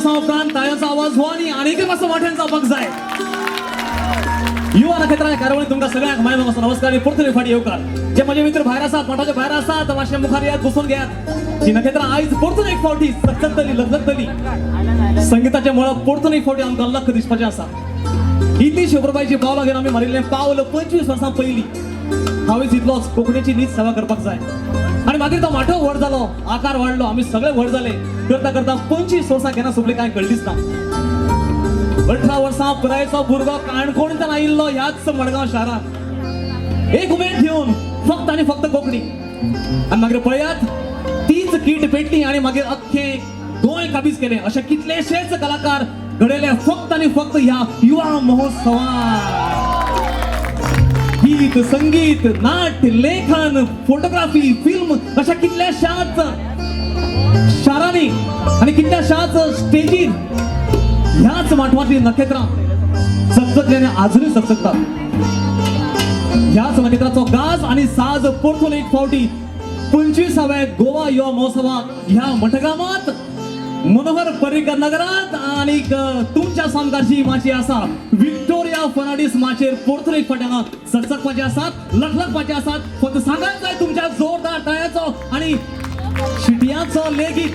सावकान तायांचा आवाज हो आणि अनेक असं मोठ्यांचा बघ जाय युवा नखेत्राच्या कारवणी तुमका सगळ्यांक माय नमस्कार नमस्कार आणि पुरतले फाटी येवकार जे माझे मित्र बाहेर असतात मठाच्या बाहेर असतात माशे मुखार यात घुसून घ्या ही नखेत्रा आईज पुरतून एक फावटी सचतली लगतली संगीताच्या मुळा पुरतून एक फावटी आमकां लख दिसपाचे आसा इतली शुभ्रबाईची पावलां घेवन आमी मारिल्लें पावल 25 वर्सां पयलीं हांवें इतलोच कोंकणीची नीट सेवा करपाक जाय आणि मागीर तो माठो व्हड जालो आकार वाडलो आमी सगळे व्हड जाले करता करता 25 वर्सां केन्ना सोंपली कांय कळलीच ना 18 वर्सां पुरायचो भुरगो काणकोणच्यान आयिल्लो ह्याच मडगांव शारात एक उमेद घेवन फक्त आनी फक्त कोंकणी आनी मागीर पळयात तीच कीट पेटली आणि मागीर अख्खे गोंय काबीज केले अशे कितलेशेच कलाकार घडयले फक्त आणि फक्त ह्या युवा महोत्सवात गीत संगीत नाट्य लेखन फोटोग्राफी फिल्म अशा कितल्याशाच शारांनी आणि कितल्याशाच स्टेजीर ह्याच माठवातली नखेत्रां चकचकल्याने अजूनही चकचकतात ह्याच नखेत्राचो गाज आणि साज परतून एक फावटी 25व्या गोवा युवा महोत्सवात ह्या मठगामात मनोहर पर्रीकर नगरात आणि तुमच्या सामकाची माची आसा विक्टोरिया फर्नांडीस माचेर परतून एक फावटी चकचकपाचे आसात लखलखपाचे आसात फक्त सांगायचं जाय तुमच्या जोरदार टाळ्याचो आणि शिटयांचो लेगीत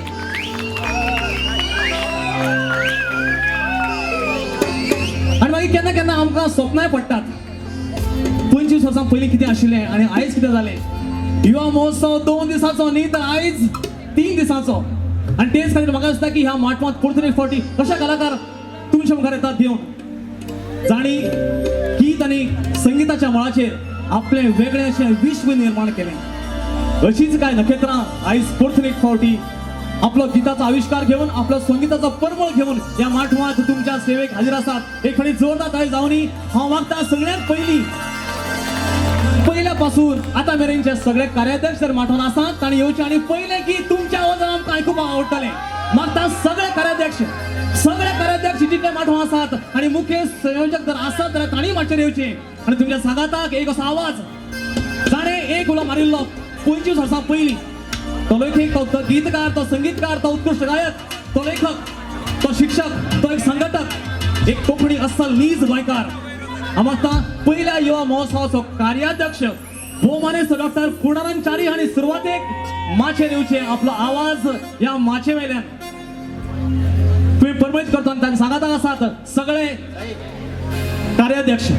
आणि मागीर केन्ना केन्ना आमकां स्वप्नाय पडटात 25 वर्सां पयलीं कितें आशिल्लें आणि आयज कितें जालें युवा महोत्सव 2 दिसांचो न्ही तर आयज 3 दिसांचो आणि तेच खातीर म्हाका दिसता की ह्या माटवांत परतून एक फावटी कशे कलाकार तुमच्या मुखार येतात घेवन जाणी गीत आणि संगीताच्या मळाचेर आपले वेगळे अशें विश्व निर्माण केलें अशीच काय नखेत्रां आयज परतून एक फावटी आपलो गीताचा आविष्कार घेऊन आपलो संगीताचा परमळ घेऊन या माठवात तुमच्या सेवेक हाजीर आसात एक फावटी जोरदार ताळी जावनी हांव मागता सगळ्यात पहिल्यापासून आता मेरेनचे सगळे कार्याध्यक्ष जर माठवान आसात ताणी येवचे आणि पहिले की तुमच्या आवाजान आमकां आयकूपाक आवडटलें मागता सगळे कार्याध्यक्ष जितले माठवा आसात आणि मुखेल संयोजक जर आसात जाल्यार ताणी माचेर येवचे आणि तुमच्या सांगाताक एक असो आवाज जाणे एक उलो मारिल्लो 25 वर्सां पयलीं तो लेखक तो गीतकार तो संगीतकार तो उत्कृष्ट गायक तो लेखक तो शिक्षक तो एक संघटक एक कोंकणी अस्सल नीज गोंयकार आमकां पहिल्या युवा महोत्सवाचो कार्याध्यक्ष भोवमानेस्त डॉक्टर पुर्णानंद च्यारी हांणी सुरवातेक माचेर येवचे आपलो आवाज ह्या माचे वयल्यान तुम्ही परमळीत करता आनी तांचे सांगाताक आसात सगळे कार्याध्यक्ष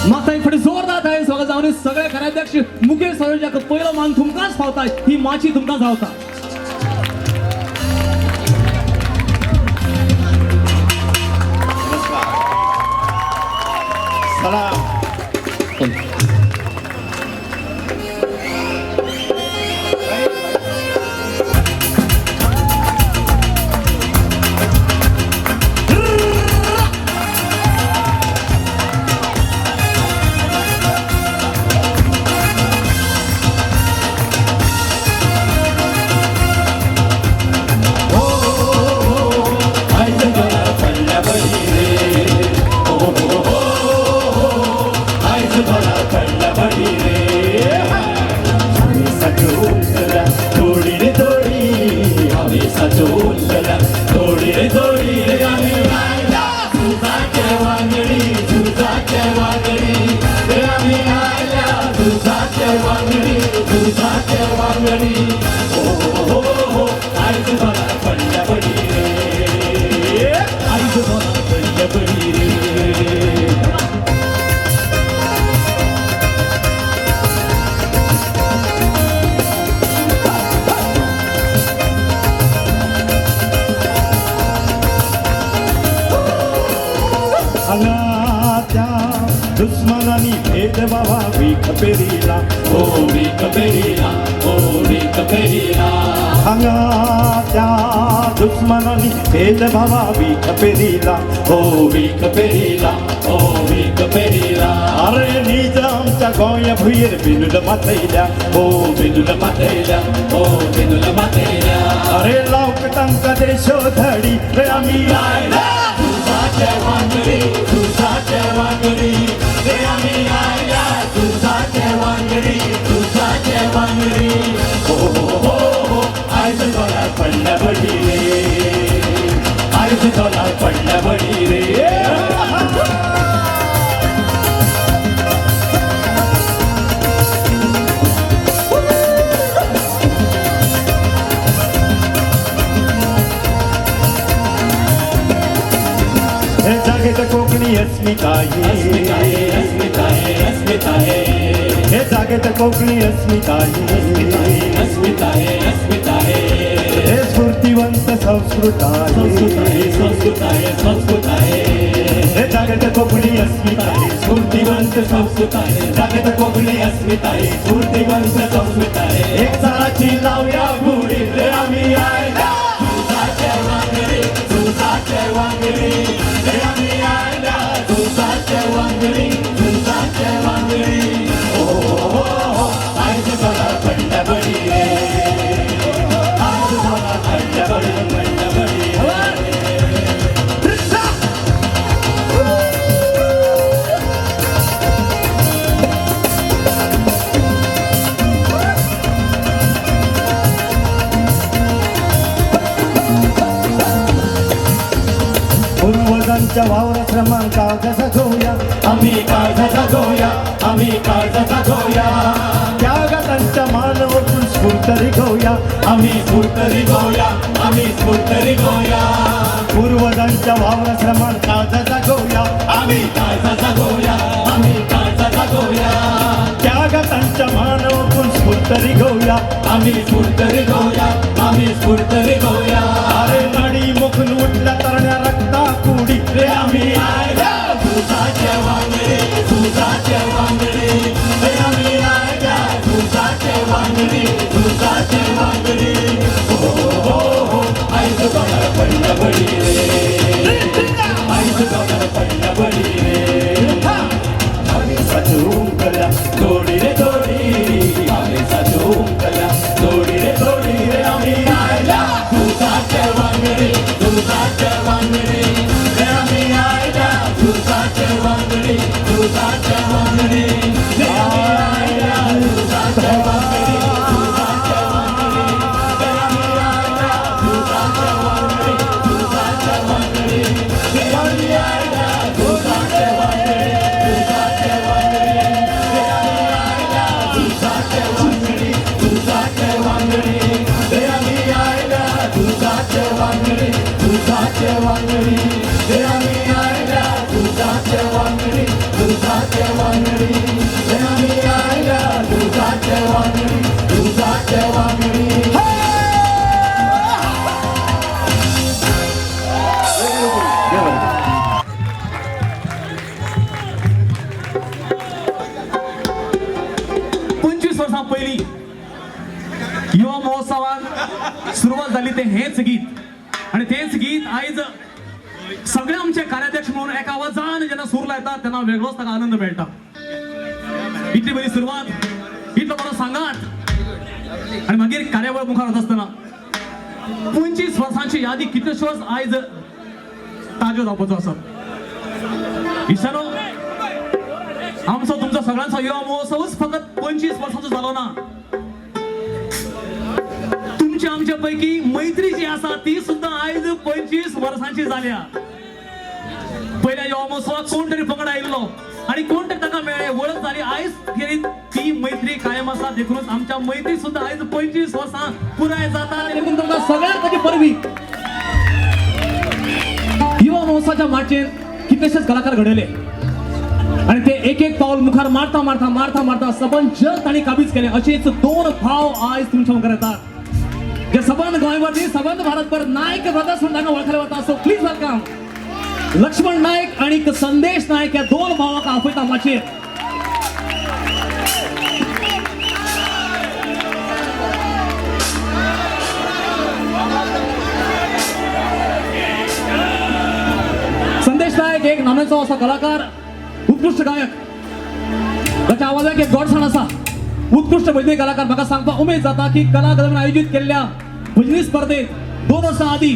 मागता एक फावटी जोरदार ताळी स्वागत जावनी सगळे कार्याध्यक्ष मुखेल संयोजक पयलो मान तुमकांच फावता ही माची तुमकां जावता सलाम दुश्मनानी भेद बाबा वीक पेरीला ओ वीक पेरीला ओ वीक पेरीला हांगा त्या दुश्मनानी भेद बाबा वीक पेरीला ओ वीक पेरीला ओ वीक पेरीला अरे निजामच्या गोंया भुयेर बिनुल माथयल्या ओ बिनुल माथयल्या ओ बिनुल माथयल्या अरे लावक तांकां देशो धडी रे आमी आयला तुझाचे वांगडी तुझाचे वांगडी रे आमी आयला तुझाचे वांगडी तुझाचे वांगडी हो हो हो हो आयज गोळा पडल्या बडी रे आयुष्य तुला पडल्या बळी रे हे जागेत कोकणी अस्मिताये हे जागेत कोकणी अस्मिताये हे स्फूर्तिवंत संस्कृत आहे हे जागेत कोकणी अस्मिताये स्फूर्तिवंत संस्कृत आहे जागेत कोकणी अस्मिताये स्फूर्तिवंत संस्कृत आहे एक झाडाची लावूया गुढी रे आम्ही आयला तुझाच्या वांगडी तुझाच्या वांगडी रे आम्ही आयला तुझाच्या वांगडी तुझाच्या वांगडी हो हो हो आयुष्य तुला पडल्या बळी रे आयुष्य तुला पडल्या बळी पूर्वजांच्या वावराश्रमां काळजाचा घेऊया आम्ही काळजाचा घेऊया आम्ही काळजाचा घेऊया त्यागातांच्या मानव स्फूर्तरी घेऊया आम्ही स्फूर्तरी घेऊया आम्ही स्फूर्तरी घेऊया पूर्वजांच्या वावराश्रमां काळजाचा घेऊया आम्ही काळजाचा घेऊया आम्ही काळजाचा घेऊया त्यागातांच्या मानव स्फूर्तरी घेऊया आम्ही स्फूर्तरी घेऊया आम्ही स्फूर्तरी घेऊया अरे नाडी मुखून उठल्या तरण्या रक्ता कुडी रे आम्ही आयला तुझाच्या वांगडी तुझाच्या वांगडी रे आम्ही आयला तुझाच्या वांगडी तुझाच्या वांगडी हो हो हो आयुष्य तुला पडल्या बळी रे आयुष्य तुला पडल्या बळी रे आम्ही साचून कल्या थोडी रे थोडी आम्ही साचून कल्या थोडी रे आम्ही आयला तुझाच्या वांगडी तुझाच्या वांगडी रे आम्ही आयला तुझाच्या वांगडी तुझाच्या वांगडी रे आम्ही आयला तुझाच्या वांगडी तुझाच्या वांगडी रे आम्ही आयला तुझाच्या वांगडी तुझाच्या वांगडी रे आम्ही आयला तुझाच्या वांगडी तुझाच्या वांगडी रे आम्ही आयला तुझाच्या वांगडी तुझाच्या वांगडी रे आम्ही आयला तुझाच्या वांगडी तुझाच्या वांगडी रे आम्ही आयला तुझाच्या वांगडी तुझाच्या वांगडी रे आम्ही आयला तुझाच्या वांगडी तुझाच्या वांगडी वर्षा पहिली युवा महोत्सवात सुरुवात झाली ते हेच गीत आणि तेच गीत आज सगळे आमचे कार्याध्यक्ष म्हणून एका आवाजाने ज्यांना सूरला येतात त्यांना वेगळाच त्याचा आनंद मिळता इतली बरी सुरुवात इतलं मला सांगात आणि मागीर कार्यावळ मुखार होत असताना 25 वर्षांची यादी कितलेशे वर्स आज ताज्यो जावपाचो आसत इशानो आमचो तुमचा सगळ्यांचा युवा महोत्सवच फक्त 25 वर्षांचो झालो ना तुमच्या आमच्या पैकी मैत्री जी आसा ती सुद्धा आज 25 वर्षांची झाल्या पहिल्या युवा महोत्सवात कोण तरी पंगड आयिल्लो आणि कोण तरी ताका मेळ्ळे वळख झाली आयज ती मैत्री कायम आसा देखूनच आमच्या मैत्री सुद्धा आज 25 वर्सां पुराय जाता देखून तुमकां सगळ्यांत ताची परबी युवा महोत्सवाच्या माचेर कितलेशेच कलाकार घडयले आणि ते एक एक पाऊल मुखार मारता मारता मारता मारता सबन जग तांणी काबीज केले अशेच दोन भाव आज तुमच्या मुखार येतात जे सबंद गोंयभर सबंद भारतभर नायक ब्रदर्स म्हणून तांकां वळखले वता सो प्लीज वेलकम लक्ष्मण नायक आणि संदेश नायक या दोन भावांक आपयता माचेर संदेश नायक एक नामनेचो असो कलाकार उत्कृष्ट गायक त्याच्या आवाजाक एक गोडसाण आसा उत्कृष्ट भजनी कलाकार म्हाका सांगपाक उमेद जाता की कला अकादमीन आयोजित केल्ल्या भजनी स्पर्धेत 2 वर्सां आदी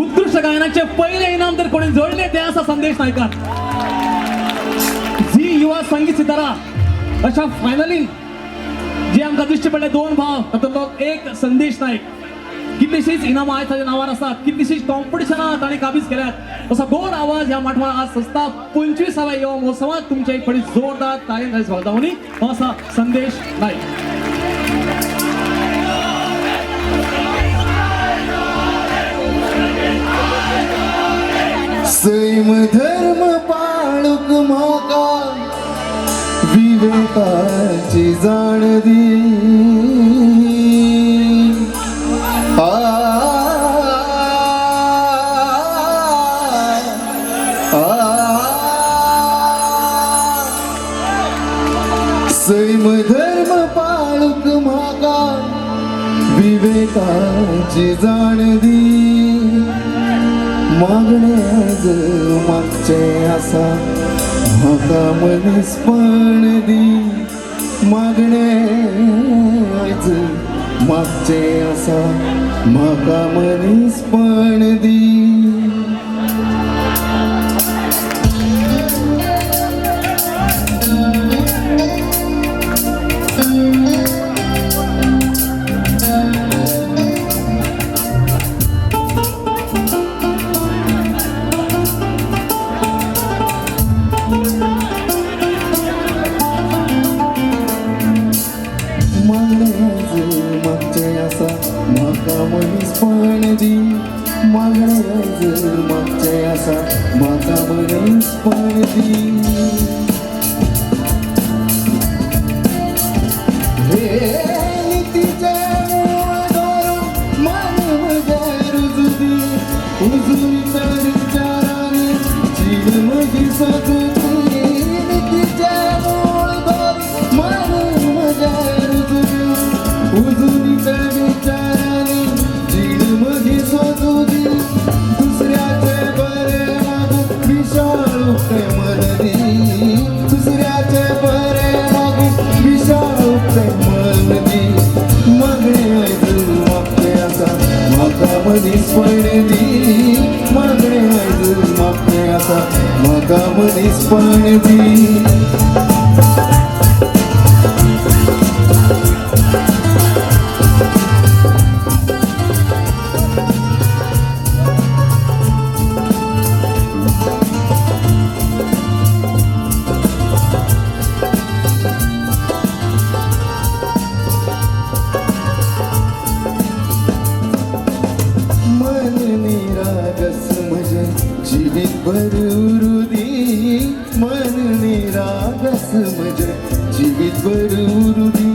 उत्कृष्ट गायनाचे पहिले इनाम तर कोणी जोडले ते आसा संदेश नायकान झी युवा संगीत सितारा अशा फायनलीन जे आमकां दिश्टी पडले दोन भाव तातूंतलो एक संदेश नायक कितलीशीच इनामां आहेत ताच्या नावार असतात, कितलीशीच कॉम्पिटिशनात आणि काबीज केल्यात. तसा गोड आवाज ह्या माठवा आज संस्था 25व्या युवा महोत्सवात तुमच्या एक फडी जोरदार ताळीन स्वागतावनी असा संदेश नाईक. सैम धर्म पाळूक म्हाका विवेकाची जाण दी. सैम धर्म पाळूक म्हाका विवेकाची जाण दी. मागण्याज मागचे आसा म्हाका मनीसपण दी. मागण्याज मागचे आसा म्हाका मनीसपण दी. मागचे आसा म्हाका मनीसपण दी. मागण्याज मागचे आसा म्हाका मनीसपण दी. हे नितीचे मूळ धरून मानव रुजू दी. उजून तर विचारांनी जीव मजी सजू दी. नितीचे मूळ धरून मानव रुजू दी. उजून तर विचारांनी जीव मजी सजू दी. दुसऱ्याचे बरे मागू विशाळू प्रेम दी. दुसऱ्याचे बरे मागू विशाळू प्रेम दी. मागणे आयज मागचे आसा म्हाका मनीसपण दी. मागणे आयज मागचे आसा म्हाका मनीसपण दी. मन निरागस म्हजे जिवीत भरुदी. मन निरागस म्हजे जिवीत भरुदी.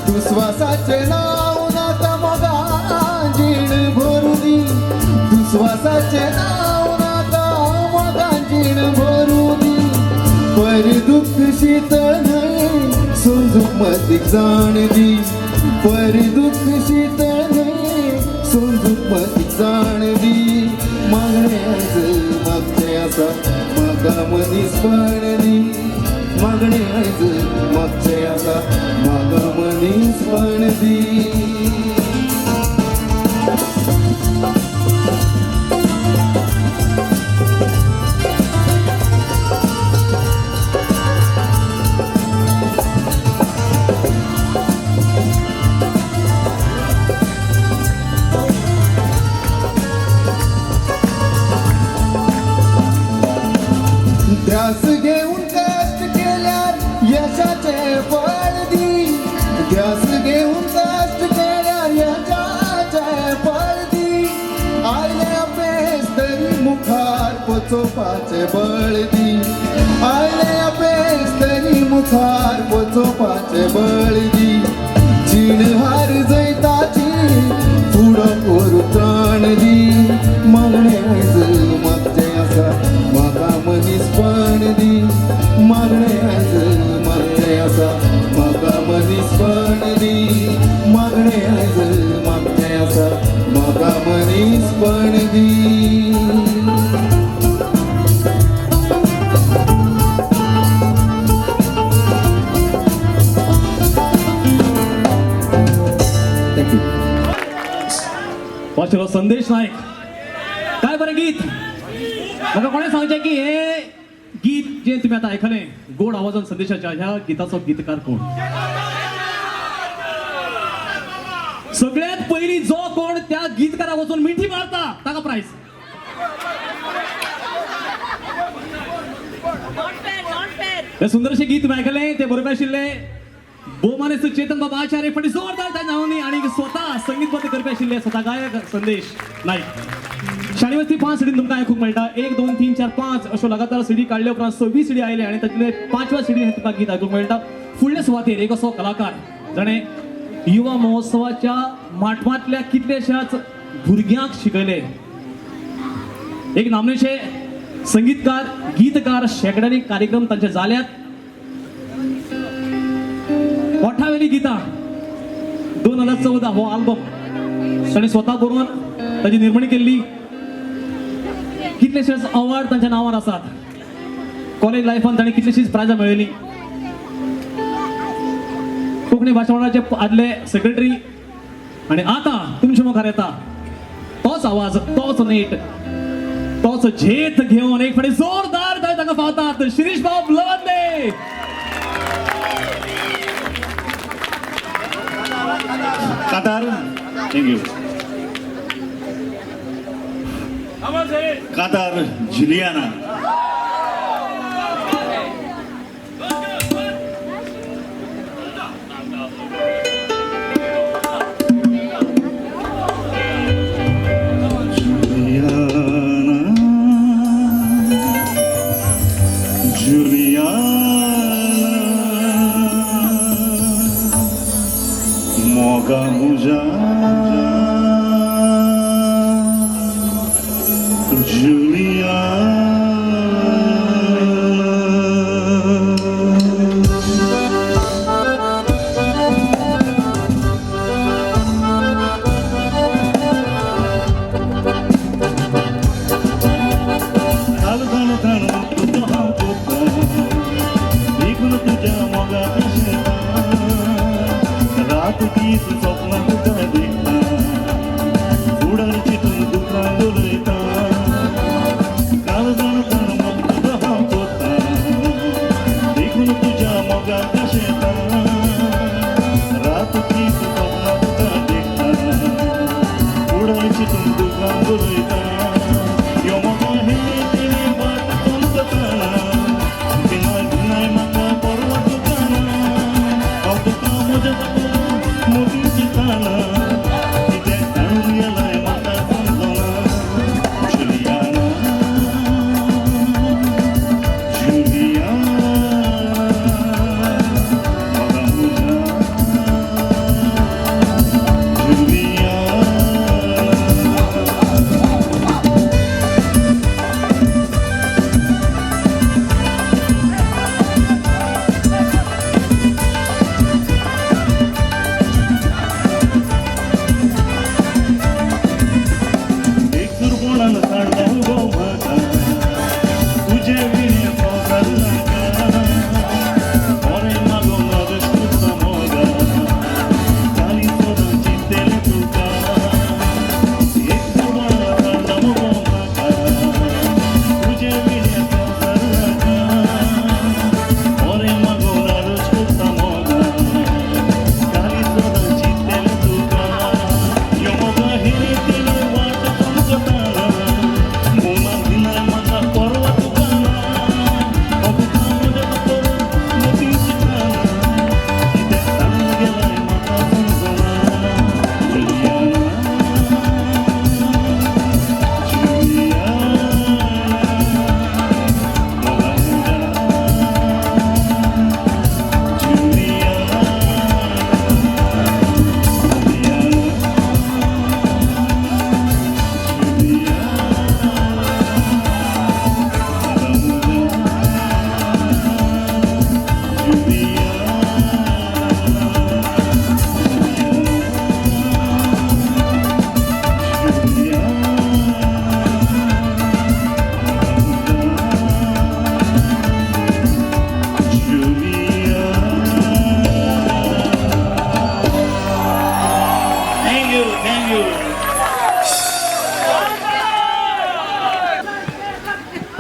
तू श्वासाचे नाव नाका मोगा जीण भरुदी. तू श्वासाचे नाव नाका मोगा जीण भरुदी. पर दुःख शीतळ न्हय समजूक मतीक जाण दी. पर दुःख शीतळ न्हय समजूक मतीक जाण दी. मागणे आयज मागचे आसा म्हाका मनीसपण दी. मागणे आयज मागचे आसा म्हाका मनीसपण दी. ध्यास घेऊन कष्ट केल्यार यशाचे फळ दी. ध्यास घेऊन कष्ट केल्यार यशाचे फळ दी. आयले अपेस तरी मुखार पोचोवपाचे बळ दी. आयले अपेस तरी मुखार पोचोवपाचे बळ दी. जीण हार जैताची फुडो करू त्राण दी. मागणे आयज मागचे आसा म्हाका मनीसपण दी. मागणे आयज मागचे आसा म्हाका मनीसपण दी. मागणे आयज मागचे आसा म्हाका मनीसपण दी. वाचलो संदेश नाईक. काय बरं गीत म्हाका कोणे सांगचे की हे गीत जे तुम्ही आता ऐकले गोड आवाजान संदेशाच्या ह्या गीताचो गीतकार कोण? सगळ्यात पहिली जो कोण त्या गीतकारा वचून मिठी मारता ताका प्राइज. हे सुंदरशे गीत तुम्ही ऐकले ते बरोबर आशिल्ले भोवमानेस्त चेतन बाबा आचार्य पण जोरदार त्या नावांनी आणि स्वतः संगीतबद्ध करपी आशिल्ले स्वतः गायक संदेश नाईक. शाळेवरती 5 सीडी तुमकां आयकूंक मेळटा. 1 2 3 4 5 अश्यो लगातार सीडी काडले उपरांत 26 सीडी आयले आणि तातूंतले 5व्या सीडीन तुमकां गीत आयकूंक मेळटा. फुडल्या सुवातेर एक असो कलाकार जाणे युवा महोत्सवाच्या माटमांतल्या कितलेशाच भुरग्यांक शिकयले. एक नामनेचे संगीतकार गीतकार शेकड्यांनी कार्यक्रम तांचे जाल्यात. ओठावेली गीतां 2014 हो आल्बम ताणें स्वता बरोवन ताची निर्मणी केल्ली. कितलेशेच अवॉर्ड तांच्या नांवार आसात. कॉलेज लायफान ताणें कितलीशीच प्रायजां मेळयलीं. कोंकणी भाशा मंडळाचे आदले सेक्रेटरी आणि आता तुमच्या मुखार येता तोच आवाज तोच नेट तोच झेत घेऊन एक फाटी जोरदार ताका पावतात शिरीष बाब लवंदे. कातार थँक्यू. कातार जुलियाना.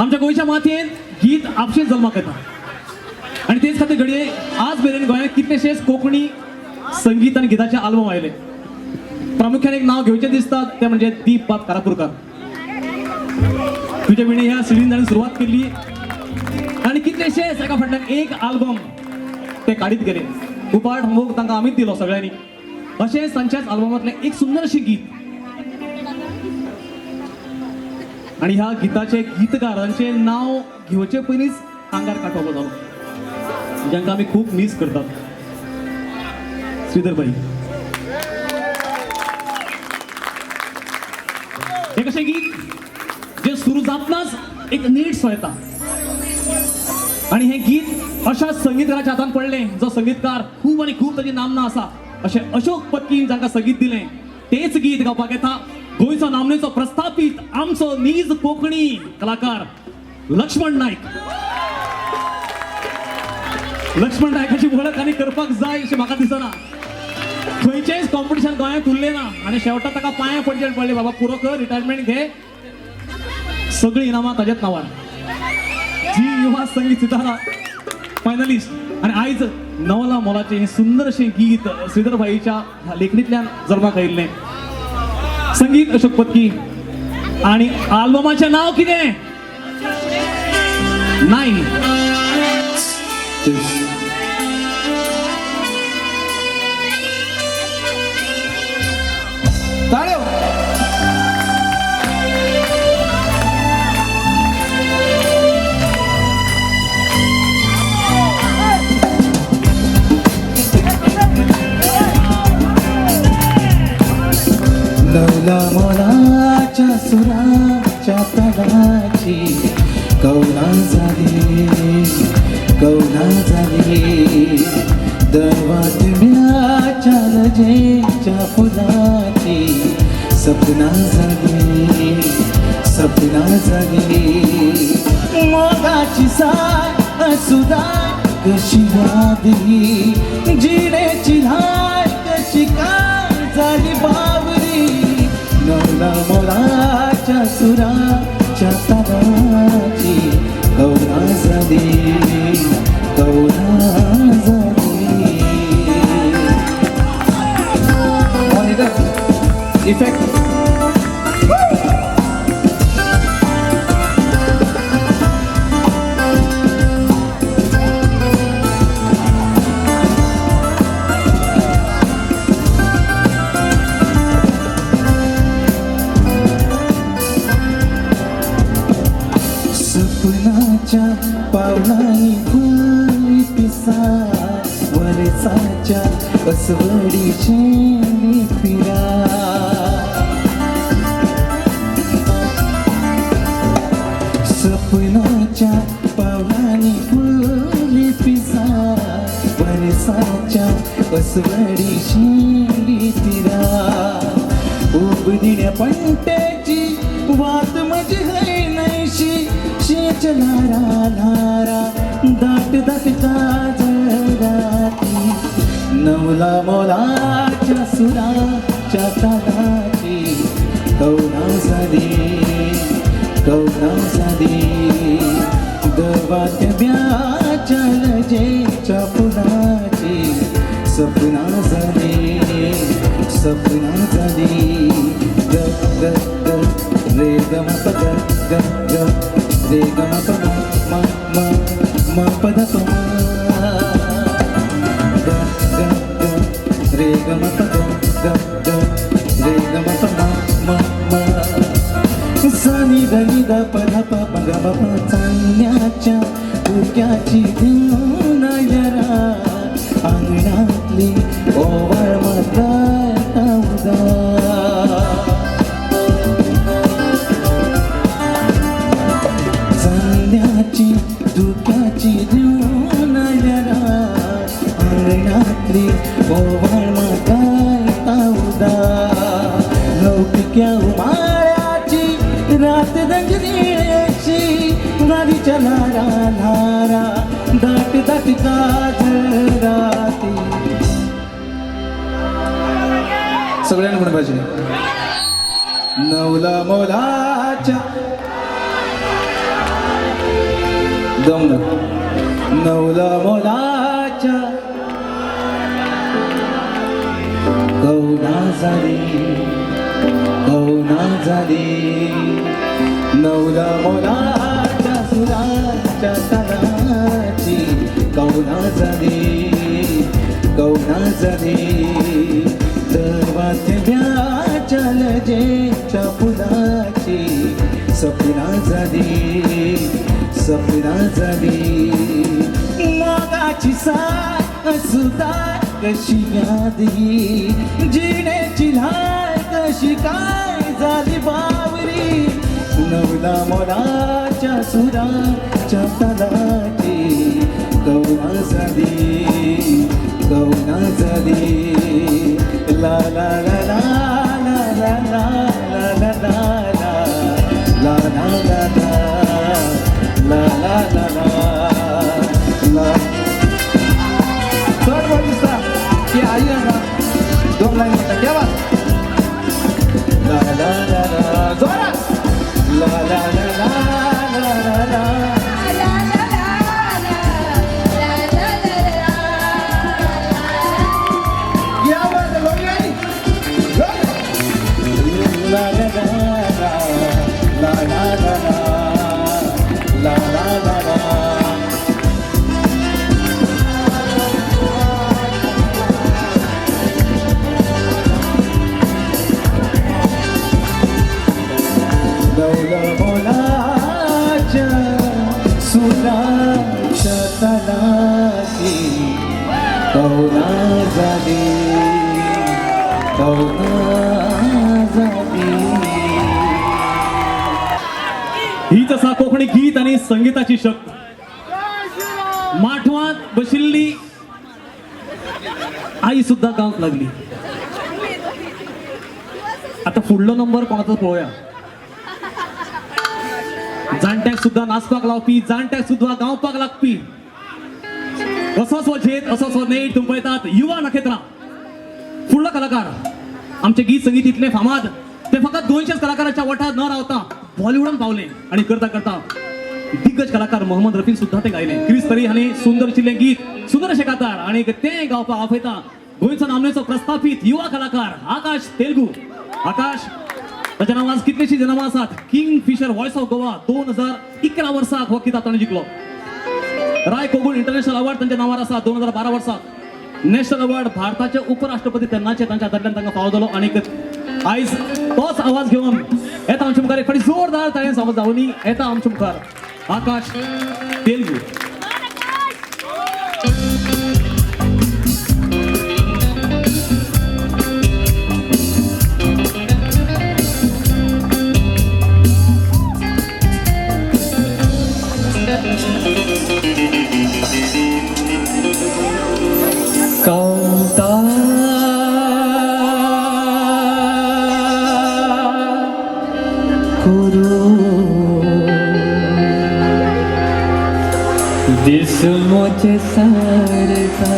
आमच्या गोंयच्या मातयेंत गीत आपशेच जल्माक येता आणि तेच खातीर घडये आज मेरेन गोंयांत कितलेशेच कोंकणी संगीत आनी गिताचे आल्बम आयले. प्रामुख्याने एक नाव घ्यायचे दिसतात ते म्हणजे दीप बाप कारापूरकर. तुझ्या विणे ह्या सिडीन सुरुवात केली आणि कितलेशे एका फाटल्यान एक आल्बम ते काढीत गेले. उपाट मोग तांकां आमीच दिलो सगळ्यांनी. अशें संच्याच अल्बमांतलें एक सुंदर अशें गीत आणि ह्या गीताचे गीतकारांचे नाव घेवचे पयलींच आंगार काडपाक जालो जांकां आमी खूब मिस करतात. श्रीधर भाई एक अशें गीत जे सुरू जातनाच एक नीट सोयता आणि हे गीत अशा संगीतकाराच्या हातान पडलें जो संगीतकार खूब आनी खूब ताची नामना आसा अशें अशोक पत्की जांकां संगीत दिलें. तेच गीत गावपाक येता गोंयचो नामनेचो प्रस्थापीत आमचो नीज कोंकणी कलाकार लक्ष्मण नायक. लक्ष्मण नायकाची वळख आनी करपाक जाय अशें म्हाका दिसना. खंयचेंच कॉम्पिटिशन गोंयांत उरलें ना आनी शेवटाक ताका पांयां पडचें पडलें बाबा पुरो कर रिटायरमेंट घे सगळीं इनामां ताज्याच नांवार. जी युवा संगीत सितारा फायनलिस्ट आणि आयज नवला मोलाचें हें सुंदर अशें गीत श्रीधर भाईच्या लेखणींतल्यान जल्माक आयिल्लें. संगीत अशोक पत्की आणि आल्बमाचें नांव कितें? नाईन. ताळ्यो. नवला मोलाच्या सुराच्या तडाची कौला झाली दवातम्याच्या लजेच्या फुलाची सपना झाली मोगाची साय सुदाय कशी वादली जिरेची धाय कशी काय झाली बावरी. नवला मोलाच्या सुराच्या ताराची कौला झाली. इफेक्ट सपनाच्या पावलांनी फुली पिसा वरसाच्या अस्वडीची फिरा. सपनाच्या पावलांनी फुली पिसा वरसाच्या अस्वडीची फिरा. उबदिण्या पंट्याची वात म्हणजे है नैशी शेच लारा लारा दाट दाट काजळाती. नवला मोलाच्या सुराच्या तालाची कौला झाली दवातम्याच्या लजेच्या फुलाची सपना झाली ग ग ग रे ग म प ग ग ग रे ग म प म म म प द प ग ग ग रे ग म प ग ग रे ग म प म म सानी द द प ध प प ग ब प चांदण्याच्या उक्याची धून जरा अंगणातली ओवाळ माता चांदण्याची धुक्याची धून जरा अंगणातली ओवाळ माता लौकिक्या उमाळ्याची रात दंजनीची गाडीच्या लारा लारा दाट दाट काजळाती. सगळ्यांना म्हणून पाहिजे नवला मोलाच्या दम नवला मोलाच्या कौना झाली नवला मोलाच्या सुराच्या तालाची कौना झाली दरवाज्याच्या लजेच्या फुलाची सपना झाली मागाची साथ सुद्धा कशी यादी जिण्याची लहान कशी काय झाली बावरी नवला मोलाच्या सुराच्या तालाची कौना झाली ला ला ला ला ला ला ला ला ला ला ला ला ला ला ला सर्व दिसता की आई ना 2 लाईन म्हणतात क्या बात ला ला ला ला जोरात ला ला ला ला ला ला ला क्या बात है लोग यानी ला ला ला ला ला ला ला ला ला ला नवला मोलाच्या सुराच्या तालाची कौना झाली हीच असा कोकणी गीत आणि संगीताची शक्ती माठवात बशिल्ली आई सुद्धा गावात लागली आता पुढलो नंबर कोणाचा पळूया जाणट्याक सुद्धा नाचपाक लावपी जाणट्याक सुद्धा गावपाक लागपी असोच वजेत असोच नेट तुम्ही पळयतात युवा नखेत्रा फुडलो कलाकार आमचे गीत संगीत इतले फामाद ते फकत 200 कलाकाराच्या वठात न रावता बॉलिवूडान पावले आणि करता करता दिग्गज कलाकार मोहम्मद रफी सुद्धा ते गायले क्रिस तरी हाणे सुंदर चिल्ले गीत सुंदर अशें गातात आणि ते गावपाक आपयता गोंयचो नामनेचो प्रस्थापीत युवा कलाकार आकाश तेलगू आकाश ताच्या नांवान कितलीशीं जनामां आसात Kingfisher voice of Goa 2011 वर्साक हो किताब ताणें जिखलो राय कोगुल इंटरनॅशनल अवॉर्ड तांच्या नांवार आसा 2012 वर्साक नॅशनल अवॉर्ड भारताचे उपराष्ट्रपती तेन्नाचे तांच्या हातांतल्यान तांकां फावो जालो आणि आयज तोच आवाज घेवन येता आमच्या मुखार एक फावटी जोरदार ताळेन समज जावनी येता आमच्या मुखार आकाश तेलगू दिस मुझे सारता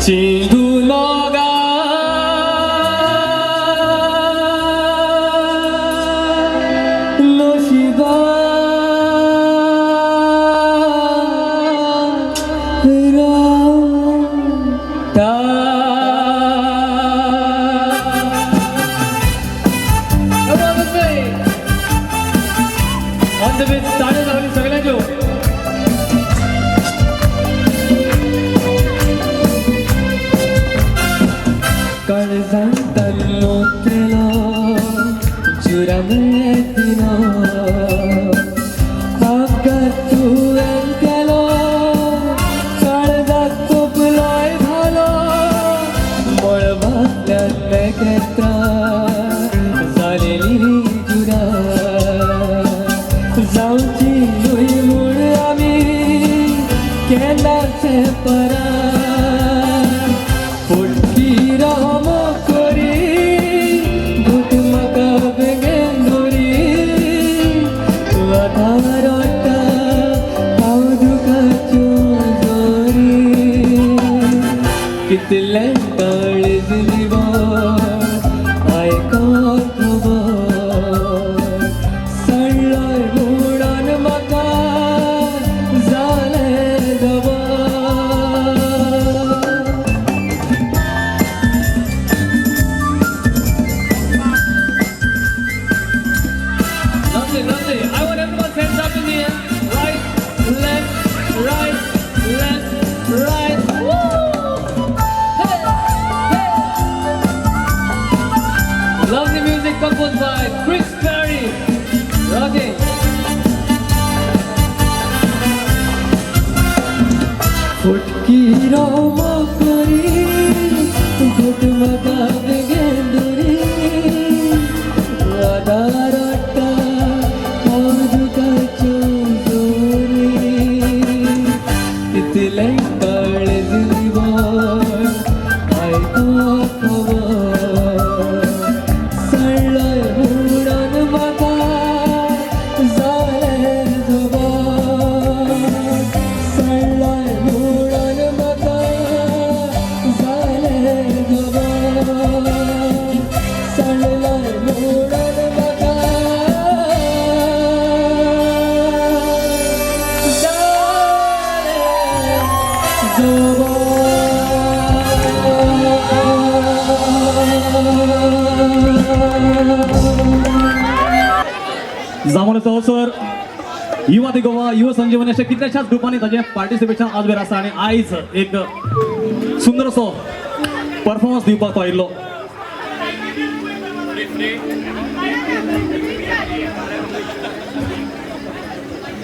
चिंधू लोगा नशिबा राता ऑन द बेस ताळे लावली सगळ्यांचो काळजांतलो केलो जुरामेतीनो अपघात तुवें केलो काळजाक तोपलोय घालो मळबांतल्यान मेकळेता जालेली जुरा जाऊची नुई मुळ आमी केन्नाचे परा फुटकी राम कोरी भूत म्हाका बेगेन धोरी वातावरता हांव दुखाच्यो जोरी कितले काळज दिवो आयको Lovely music composed by Chris Perry. Okay. फुटकी Rama करी घुटमका बेगेंदरी वादारटा आजुकाचो जोरी इतले काळजीवर आयको खबर सळय उडन म्हाका जाले जबार सळय उडन म्हाका जाले जबार सळय उडन म्हाका जाले जांभूळचो अवसर युवा दी गोवा युवा संजीवनी अशा कितल्याशाच ग्रुपांनी ताचे पार्टिसिपेशन आज वेळ आसा आनी आयज एक सुंदर असो परफॉर्मन्स दिवपाक तो आयिल्लो.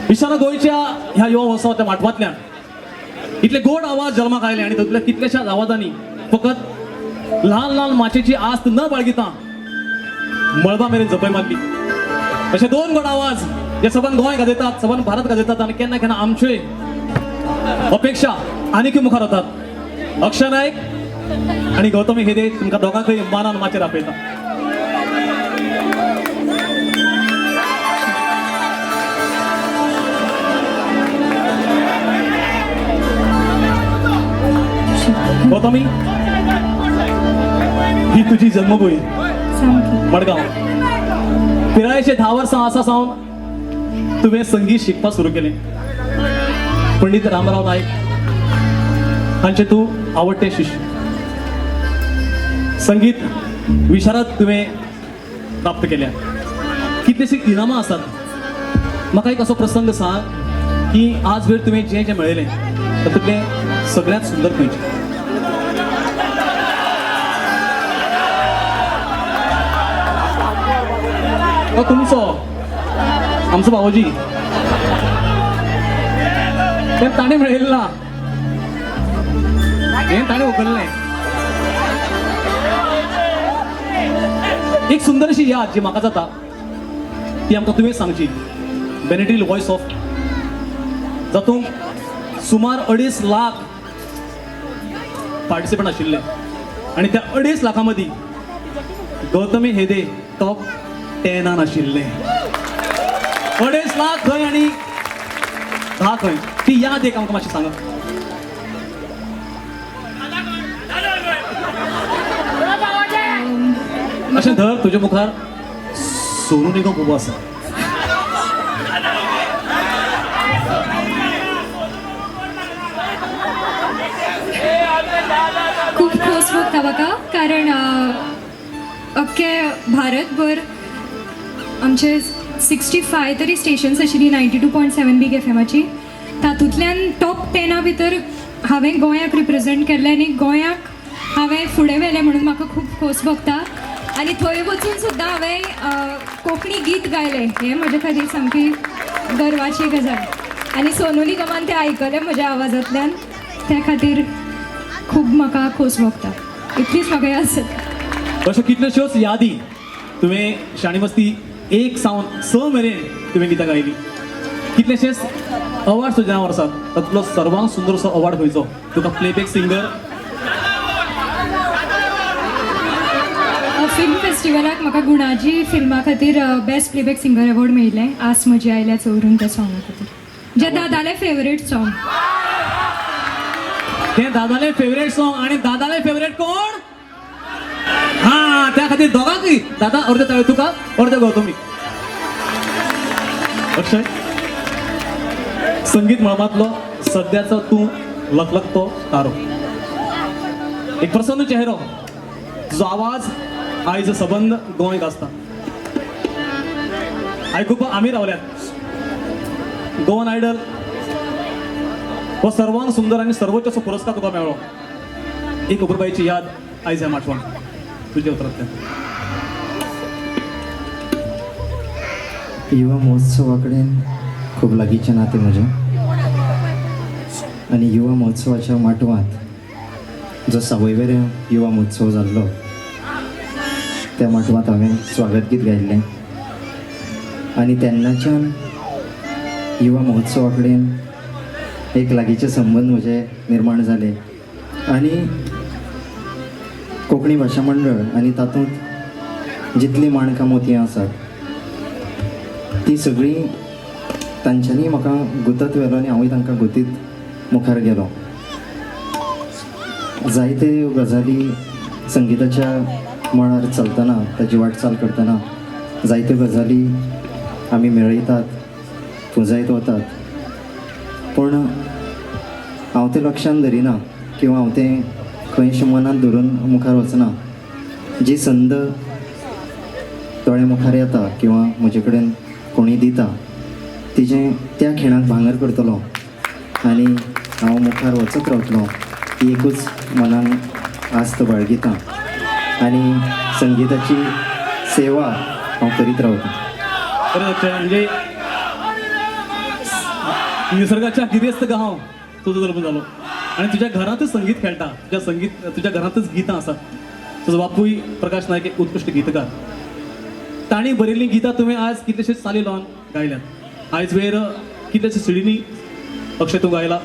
इशारा गोंयच्या ह्या युवा महोत्सवाच्या माटवांतल्यान इतले गोड आवाज जल्माक आयले आनी तातूंतल्या कितल्याशाच आवाजांनी फकत ल्हान ल्हान माचयेची आस्त न बाळगिता मळबा मेरेन जपय मारली. अशे दोन गोड आवाज जे सबन गोंय गाजयतात सबन भारत गाजयतात आनी केन्ना केन्ना आमच्योय अपेक्षा आनीक मुखार वतात. अक्षय नायक आनी गौतमी हेदे तुमकां दोगांकय मानान माचयेर आपयता. गौतमी ही तुझी जन्मभूमी मडगांव. पिरायेचे 10 वर्सां आसा सावन तुवें संगीत शिकपाक सुरू केलें. पंडित रामराव नायक हांचे तूं आवडटे शिश्य. संगीत विशारद तुवें प्राप्त केल्या. कितलींशीं इनामां आसात. म्हाका एक असो प्रसंग सांग की आज वेळ तुवें जें मेळयलें तातूंतलें सगळ्यांत सुंदर खंयचें. तुमचो आमचो बाबूजी तें ताणें मेळयलें ना हें ताणें उखल्लें. एक सुंदर अशी याद जी म्हाका जाता ती आमकां तुवें सांगची. बेनेड्रिल व्हॉयस ऑफ जातूंत सुमार 2.5 लाख पार्टिसिपंट आशिल्ले आनी त्या 2.5 लाखां मदीं गौतमी हेदे टॉप 10 आशिल्ले. 2.5 लाख खंय आनी 10 खंय ती याद एक आमकां मातशी सांगा. अशें धर तुजे मुखार सोनू निगम उबो आसा. खूप खोस भोगता म्हाका कारण अख्खे भारतभर आमचे 65 तरी स्टेशन्स आशिल्ली 92.7 बिग एफएमाची. तातूंतल्यान टॉप 10 भितर हांवें गोंयाक रिप्रेझेंट केल्लें आनी गोंयाक हांवें फुडें व्हेलें म्हणून म्हाका खूब खोस भोगता. आनी थंय वचून सुद्दां हांवें कोंकणी गीत गायलें. हें म्हजे खातीर सामकी गर्वाची गजाल. आनी सोनू निगमान तें आयकलें म्हज्या आवाजांतल्यान त्या खातीर खूब म्हाका खोस भोगता. इतलीच म्हाका याद जाता. अश्यो कितल्योश्योच यादी तुवें शाणी मस्ती 1 सावन 6 मेरेन तुवें गितां गायलीं. कितलेशेच अवॉर्ड तुज्या नांवार आसात. तातूंतलो सर्वांत सुंदर असो अवॉर्ड खंयचो. तुका प्लेबॅक सिंगर फिल्म फेस्टिवलाक म्हाका गुणाजी फिल्मा खातीर बेस्ट प्लेबॅक सिंगर अवॉर्ड मेळिल्लें. आस म्हजी आयल्या चोरून त्या सॉंगा खातीर जे दादालें फेवरेट सॉंग. तें दादालें फेवरेट सॉंग आनी दादालें फेवरेट कोण. हा त्या खातीर दोगांकय दादा अर्दे ताळे तुका अर्दे गौतमी. अक्षय संगीत मळबांतलो सद्याचो तूं लखलखतो तारो. एक प्रसन्न चेहरो. तुजो आवाज आयज सबंद गोंय गाजता. आयकुपाक आमी रावल्यात. गोवन आयडल हो सर्वांत सुंदर आनी सर्वोच्च असो पुरस्कार तुका मेळ्ळो. एक अपुरबायेची याद आयज ह्या माटवान तुज्या उतरांतल्यान. युवा महोत्सवा कडेन खूब लागींचें नातें म्हजें आनी युवा महोत्सवाच्या माटवांत जो सावयवेऱ्यां युवा महोत्सव जाल्लो त्या माटवांत हांवें स्वागत गीत गायिल्लें आनी तेन्नाच्यान युवा महोत्सवा कडेन एक लागींचे संबंद म्हजे निर्माण जाले आनी कोंकणी भाशा मंडळ आनी तातूंत जितलीं माणकां मोतयां आसात ती सगळीं तांच्यांनी म्हाका गुतत व्हेलो आनी हांवूय तांकां गुतीत मुखार गेलो. जायत्यो गजाली संगीताच्या मळार चलतना ताची वाटचाल करतना जायत्यो गजाली आमी मेळयतात पुंजायत वतात पूण हांव तें लक्षांत धरिना किंवा हांव तें खंयशें मनांत धरून मुखार वचना. जी संद दोळे मुखार येता किंवा म्हजे कडेन कोणी दिता तिजें त्या खिणाक भांगर करतलो आनी हांव मुखार वचत रावतलो ही एकूच मनान आस्त बाळगितां आनी संगीताची सेवा हांव करीत रावतां. खरं अक्षय म्हणजे निसर्गाच्या गिरेस्त गांव तुजो जल्म जालो आणि तुझ्या घरातच संगीत खेळटा तुझ्या घरातच गितां आसात. तुजो बापूय प्रकाश नायक एक उत्कृश्ट गीतकार. ताणी बरयल्लीं गितां तुवें आज कितलेशेच चाली लावन गायल्यात. आयज वेर कितलेशे सिडींनी अक्षय तूं गायला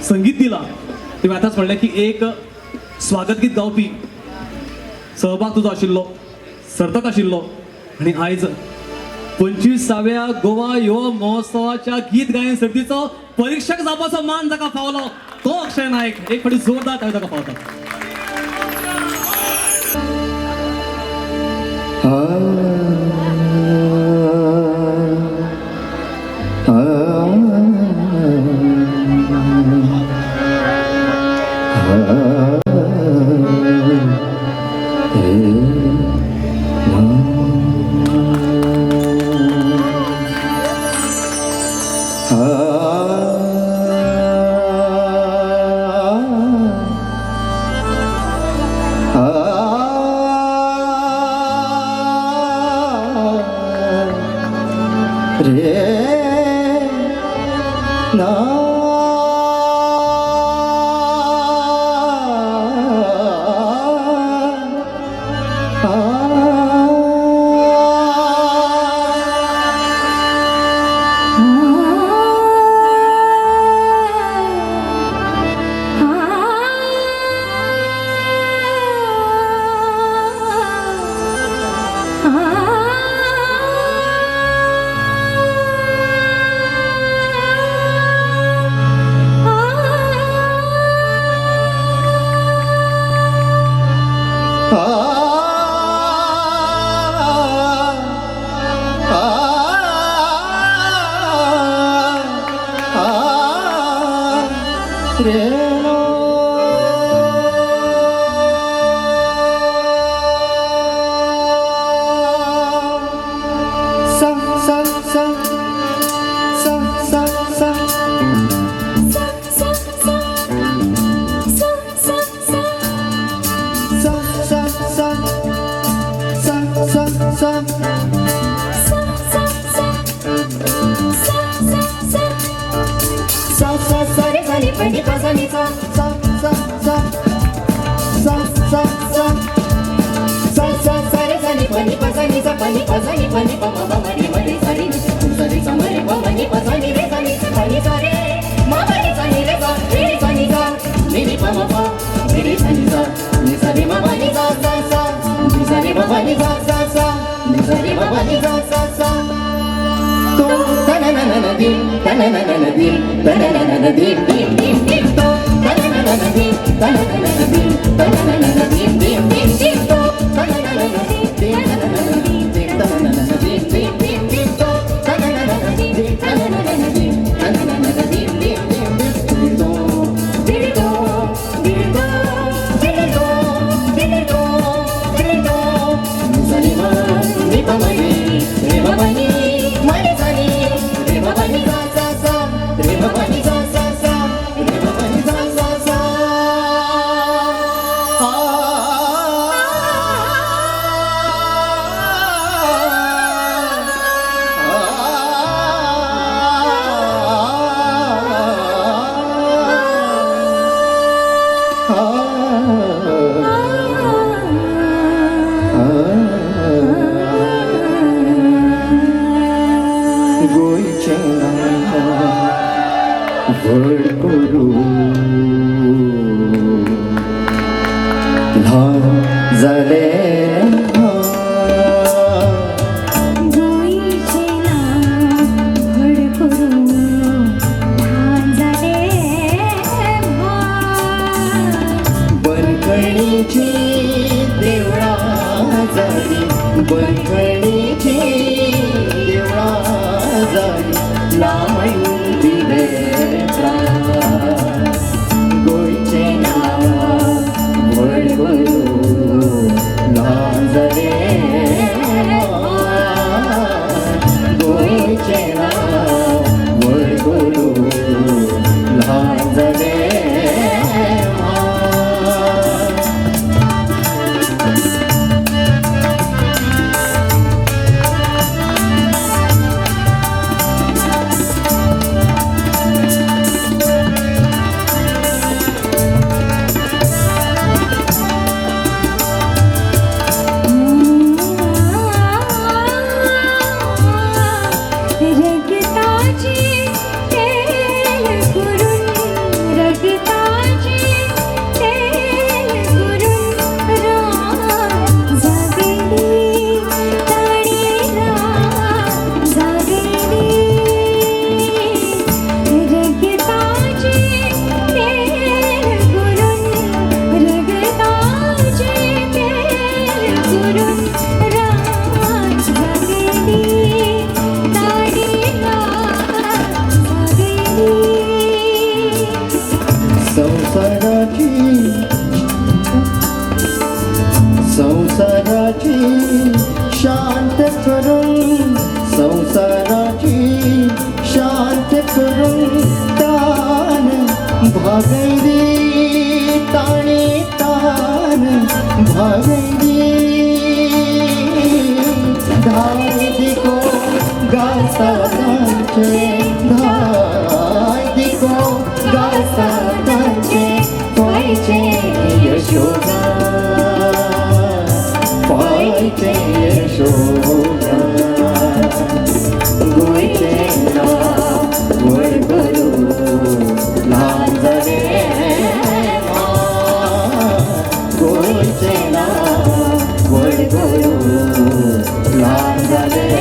संगीत दिला. तुवें आतांच म्हणलें की एक स्वागत गीत गावपी सहभाग तुजो आशिल्लो सर्तक आशिल्लो आनी आयज 25व्या गोवा युवा महोत्सवाच्या गीत गायन सर्तीचो परीक्षक जावपाचो मान जाका फावलो तो अक्षय नायक. एक फावटी जोरदार ताळयो ताका फावता. वड करू ल्हान जाले गोंयचे नांव व्हड करून ल्हान जाले बरकणीची देवळां जाली बरकणीची देवळां जाली लावण दिले प्राण गोंयचे नांव व्हड करून ल्हान जाले गोंयचे नांव व्हड करून ल्हान जाले रगताची तेल करून रगताची तेल करून रान जागेली ताणी रान जागेली रगताची तेल करून रगताची तेल करून रान जागेली संसाराची शांत करून संसाराची शांत करून तान भागैरी ताणी तान भागैरी धाय दिको गासा तांचे धाय दिको गासा तांचे पायचे यशोदा पायचे यशोदा गोंयचे नांव व्हड करून ल्हान जाले गोंयचे नांव व्हड करून ल्हान जाले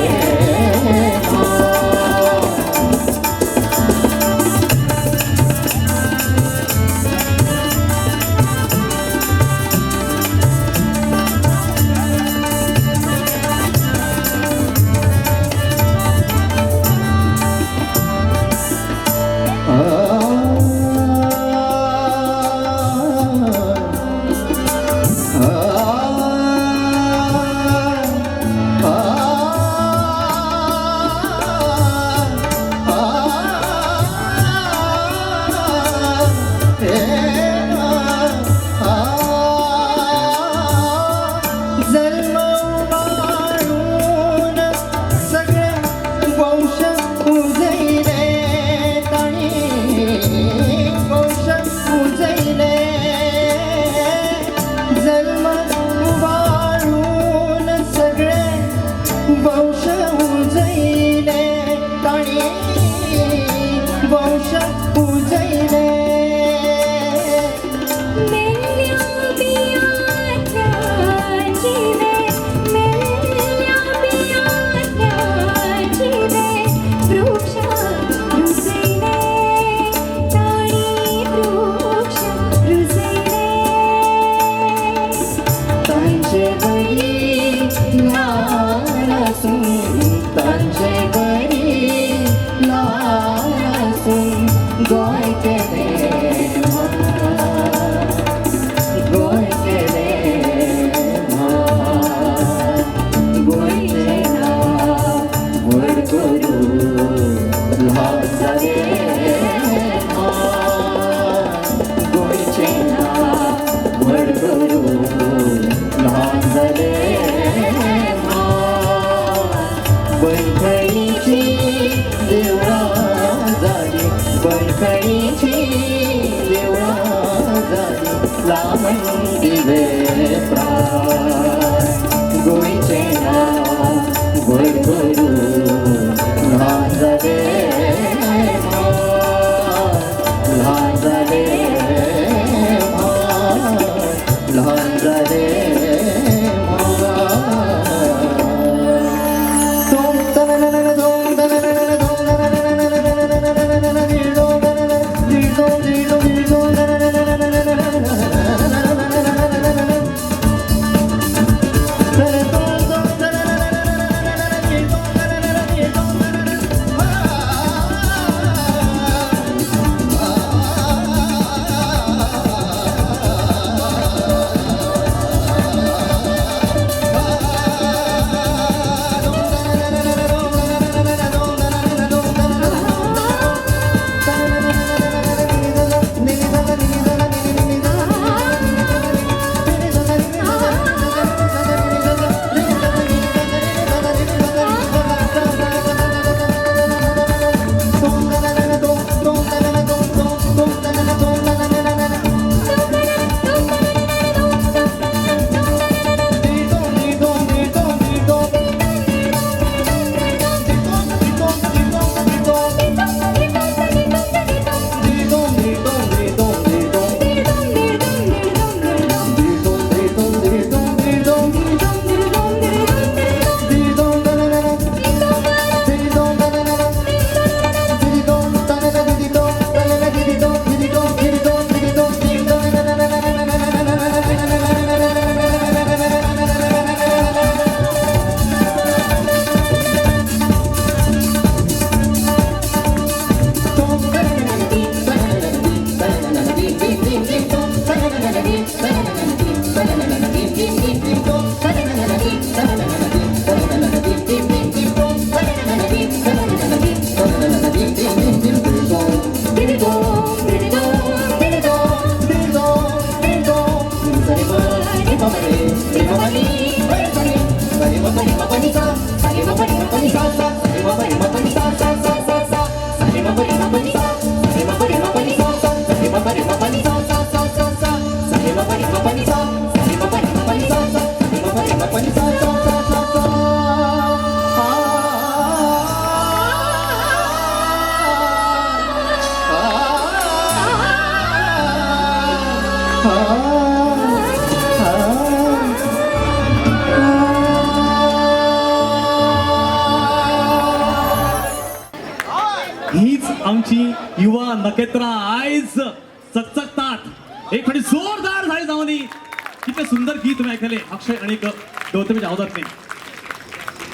हीच आमची युवा नकेत्रा आयज चकचकतात एक फाटी जोरदार झाली जावनी किती सुंदर गीत तुम्ही ऐकले अक्षय आणि गौतमी जावदारने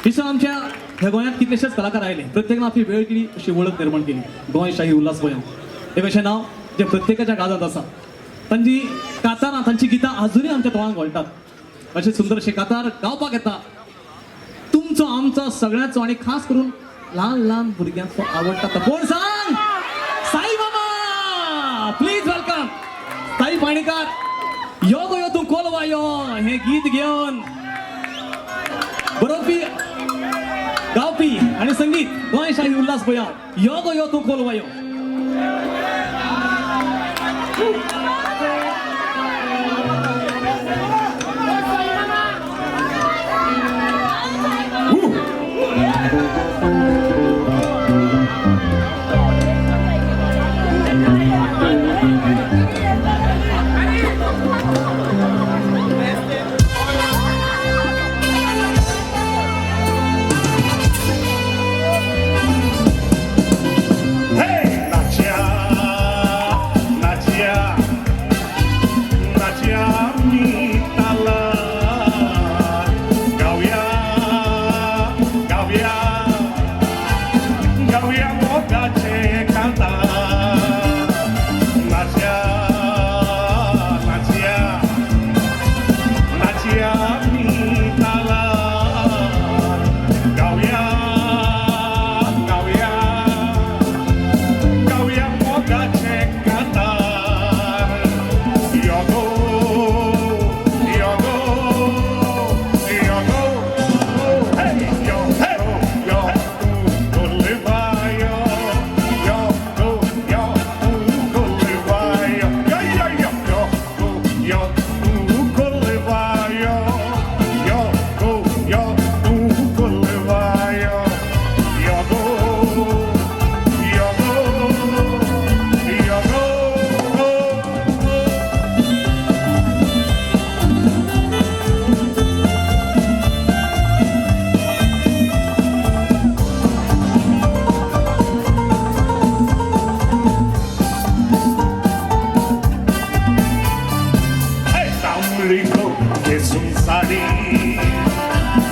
विशेष आमच्या ह्या गोंयांत कितलेशेच कलाकार आयले प्रत्येकान आपली वेळ केली अशी ओळख निर्माण केली गोंय शाही उल्हास गोंय हे अशें नाव जे प्रत्येकाच्या गाजात आसा तांची कातारां तांची गितां अजूनही आमच्या तोंडात घोळटात अशे सुंदर अशे कातार गावपाक येता तुमचो आमचो सगळ्यांचो आणि खास करून लहान लहान भुरग्यांचो आवडटा तो कोण सांग साई मामा प्लीज वेलकम साई पाणीकार यो गो यो तूं कोलवा यो हे गीत घेवन बरोवपी गावपी आणि संगीत गोंय शाही उल्हास गोंया यो गो यो तूं कोलवा यो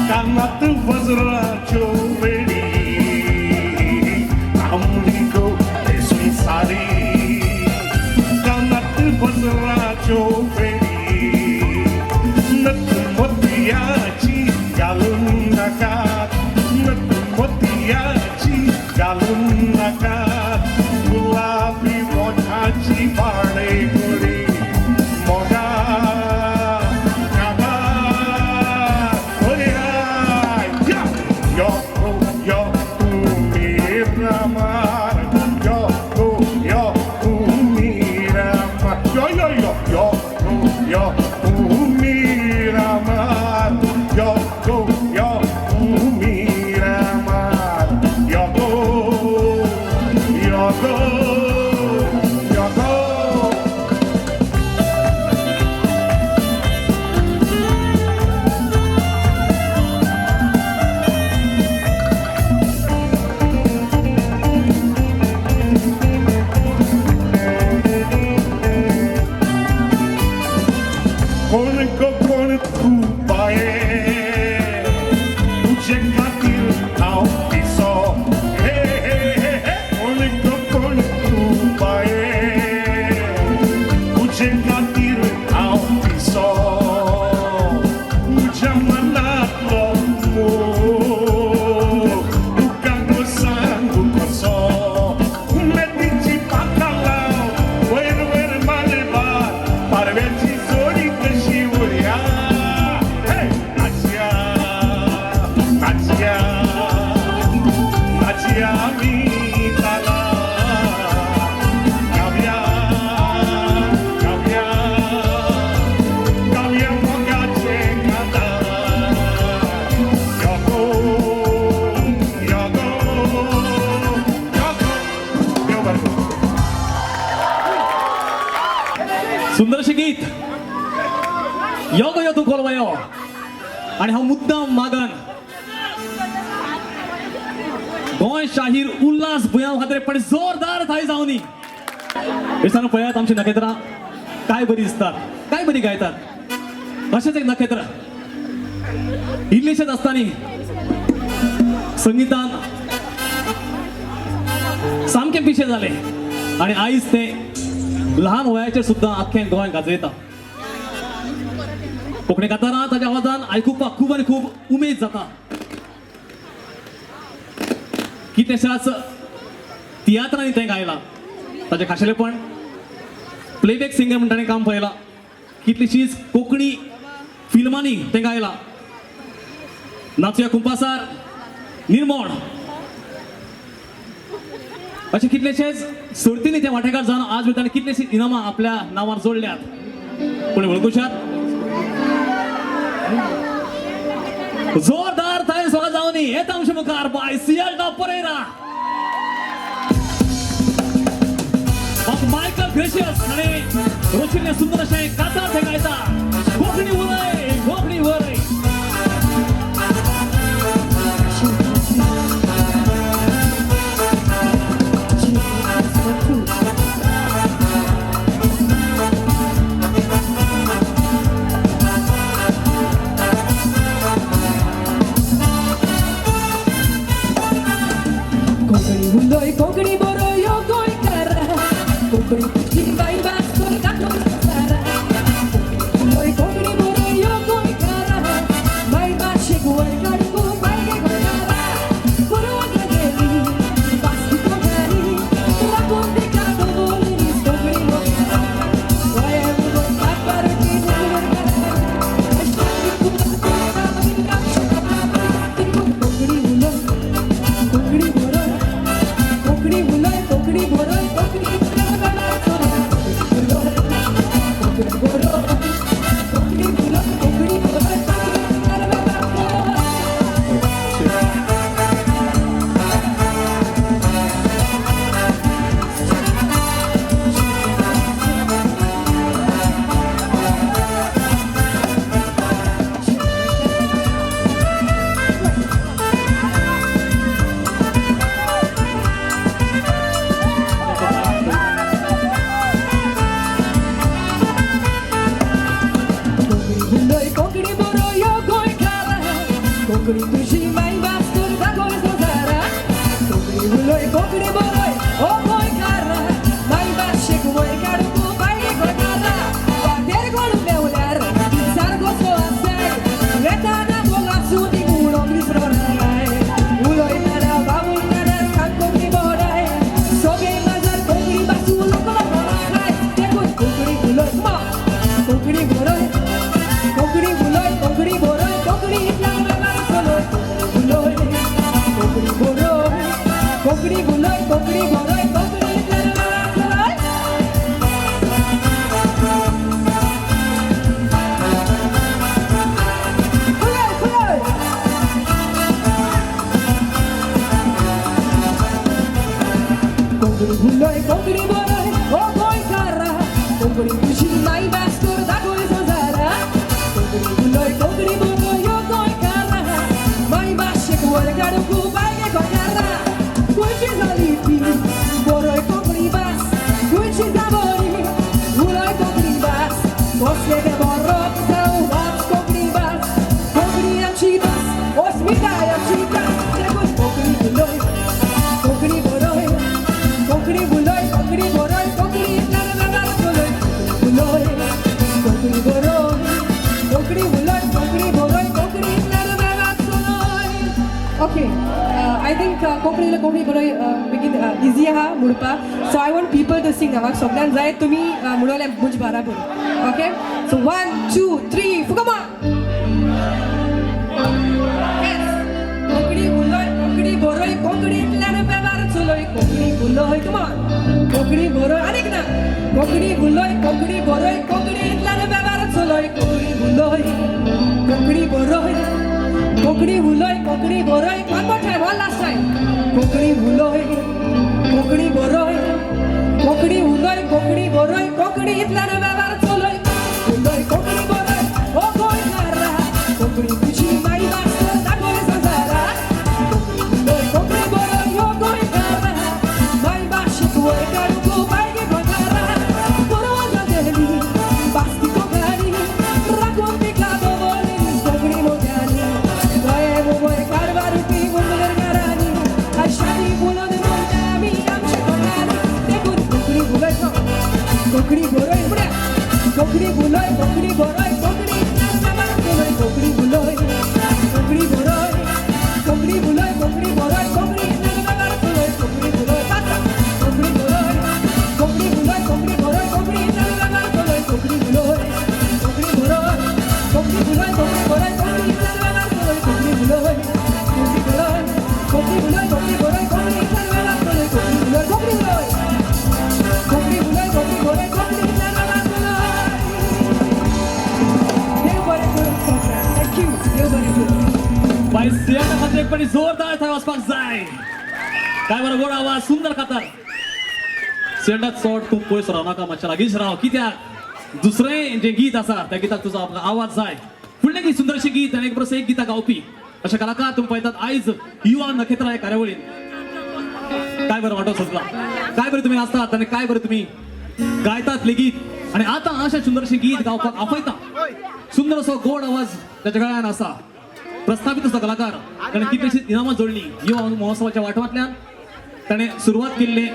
कानात वज्राच्यो वेडी आमली गो नेसून साडी कानात वज्राच्यो वेडी नटमोतियाची घालून नाकात नटमोतियाची घालून नाकात गुलाबी मोठाची बाळे गोडी मोगा yo, नाचिया नाचिया मी ताला गाऊया गाऊया गाऊया मोग्याचे गाता योगो योगो योगो देव सुंदरशे गीत योगो यो तू कोलवायो आणि हा मुद्दाम मागन गोंय शाहीर उल्हास भुयां खातीर पण जोरदार थाय जावनी दिसांनी पळयात आमची नखेत्रां काय बरी दिसतात काय बरी गायतात अशेंच एक नखेत्र इल्लेशेच आसतानी संगीतान सामके पिशे जाले आणि आयज ते लहान वयाचेर सुद्दां आख्खें गोंय गाजयता कोंकणी गाताना ताच्या आवाजान आयकुपाक खूब आनी खूब उमेद जाता कितलेशाच तियात्रांनी तें गायलां ताचें खाशेलेपण प्लेबॅक सिंगर म्हण ताणें काम पळयलां कितलींशींच कोंकणी फिल्मांनी तें गायलां नाचुया कुंपासार निर्मोण अशे कितलेशेच सर्तींनी ते वांटेकार जावन आज मेरेन ताणें कितलींशींच इनामां आपल्या नांवार जोडल्यात कोणी वळखुशात जोरदार थाय सोगा जावनी येता आमचे मुखार बाय सियाल्डा परेरा मायकल ग्रेशियस आणि रोशिल्ले सुंदर अशें कातार ते गायता कोंकणी उलय कोंकणी वरय कोंकणी बरो यो गोंयकार कोंकणी तुजी बाई भास कोण दाखोवन जाता कोंकणी बरो यो गोंयकार बाई भाशेक वर काडूंक बायले गोंयकारा बरोवंक गेली भास कोंकणी लागून तिका दोबोली कोंकणी गोंयकारा गोंया गोंयकार पारटी कोंकणी उलोय कोंकणी बरो कोंकणी उलोय कोंकणी बरोय कोंकणी कोंकणी तुजी माई भास कोण दाखोवन जाता कोंकणी उलोय कोंकणी बरोय ओ गोंयकारा माई भाशेक वयर काडूंक बायले गोंयकारा वाटेर कोण मेवल्यार सारको सो आसाय वेताना बोलासून ती उडोंक विसरोनाय उलोयतना बाबुलतना सांग कोंकणी बोडाय सोगे माजार कोंकणी भास उलोवंक लागोनाय देखून कोंकणी उलोय कोंकणी बरोय कोंकणी उलोय कोंकणी बरोय कोंकणी कोंकणी उलोय कोंकणी बरोय कोंकणी कोंकणी उलोय कोंकणी बरोय ओ गोंयकारा कोंकणी तुजी माई भास कोण दाखोवन जाता कोंकणी उलोय कोंकणी बरोय ओ गोंयकारा माई भाशेक वर काडूंक बायले गोंयकारा गोंयची जाली ती बरोय कोंकणी भास गोंयची जाबोरी उलोय कोंकणी भास कसले ते बरोवप जावं वाच कोंकणी भास कोंकणी आमची भास अस्मिताय आमची भास देखून कोंकणी उलोय कोंकणी बरोय कोंकणी उलोय कोंकणी बरोय कोंकणी उलोय कोंकणी बरोय कोंकणी उलोय कोंकणी बरोय Konkani okay I think Konkani बरोय बेगीन इजी आहा म्हणपाक so I want people to sing म्हाका सगळ्यांक जाय तुमी म्हणले मुज बराबर ओके सो 1 2 3 फुगमा चलोय कोकणी बुलोय कमान कोकणी बरोय अनेक ना कोकणी बुलोय कोकणी बरोय कोकणीतल्यान वेव्हार चलोय Konkani बुलोय Konkani बरोय Konkani बुलोय Konkani बरोय one more time one last time Konkani बुलोय Konkani बरोय Konkani उलोय Konkani बरोय कोकणीतल्यान वेव्हार चलोय बुलोय कोकणी बरोय ओ गोंयकारा कोकणी तुझी माई मास्तर दाखोय संसारा कोकणी बरोय ओ गोंयकारा माई भाषेक वयर काडून बायगे गोंयकारा बरोवला देली बास्ती कोंकणी राखून पिका बोबोली कोकणी मोठ्यांनी गोंय बोबोय कारवारुपी मुंडगरकारांनी आशादी बुलोन म्हणटा आमी आमच्या कोंकणी देखून कोकणी बुलोय कोकणी बरोय फुड्या कोकणी बुलोय कोकणी बरोय कोकणी कोकणी बुलोय कोकणी बरोय कोकणी बुलोय कोकणी बरोय कोकणी कोकणी बुलोय पाता कोकणी बरोय कोकणी बुलोय कोकणी बरोय कोकणी कोकणी बुलोय कोकणी बरोय कोकणी बुलोय कोकणी बरोय कोकणी कोकणी बुलोय कोकणी बरोय कोकणी बुलोय कोकणी बरोय कोकणी कोकणी बुलोय कोकणी बुलोय कोकणी बुलोय कोकणी बरोय कोकणी देव बरें करूं सगळ्यांक थँक्यू देव बरें करूं बाई सियाटा खातीर एक पाटी जोरदार थाय वचपाक जाय काय बरो गोड आवाज सुंदर कातर सियाटाक चोड तूं पयस रावनाका मातशें लागींच राव कित्याक दुसरें जें गीत आसा त्या गिताक तुजो आवाज जाय फुडलें गीत सुंदरशें गीत आनी एक बरोस एक गितां गावपी अशे कलाकार तुमी पळयतात आयज युवा नखेत्रां ह्या कार्यावळीन काय बरं वाटो सजला काय बरं तुम्ही नाचतात आणि काय बरं तुम्ही गायतात लेगीत आणि आता अशें सुंदरशें गीत गावपाक आपयता सुंदर असो गोड आवाज त्याच्या गळ्यान आसा प्रस्थापित असो कलाकार ताणें कितलींशींच इनामां जोडली युवा महोत्सवाच्या वांटवांतल्यान ताणें सुरवात केल्ली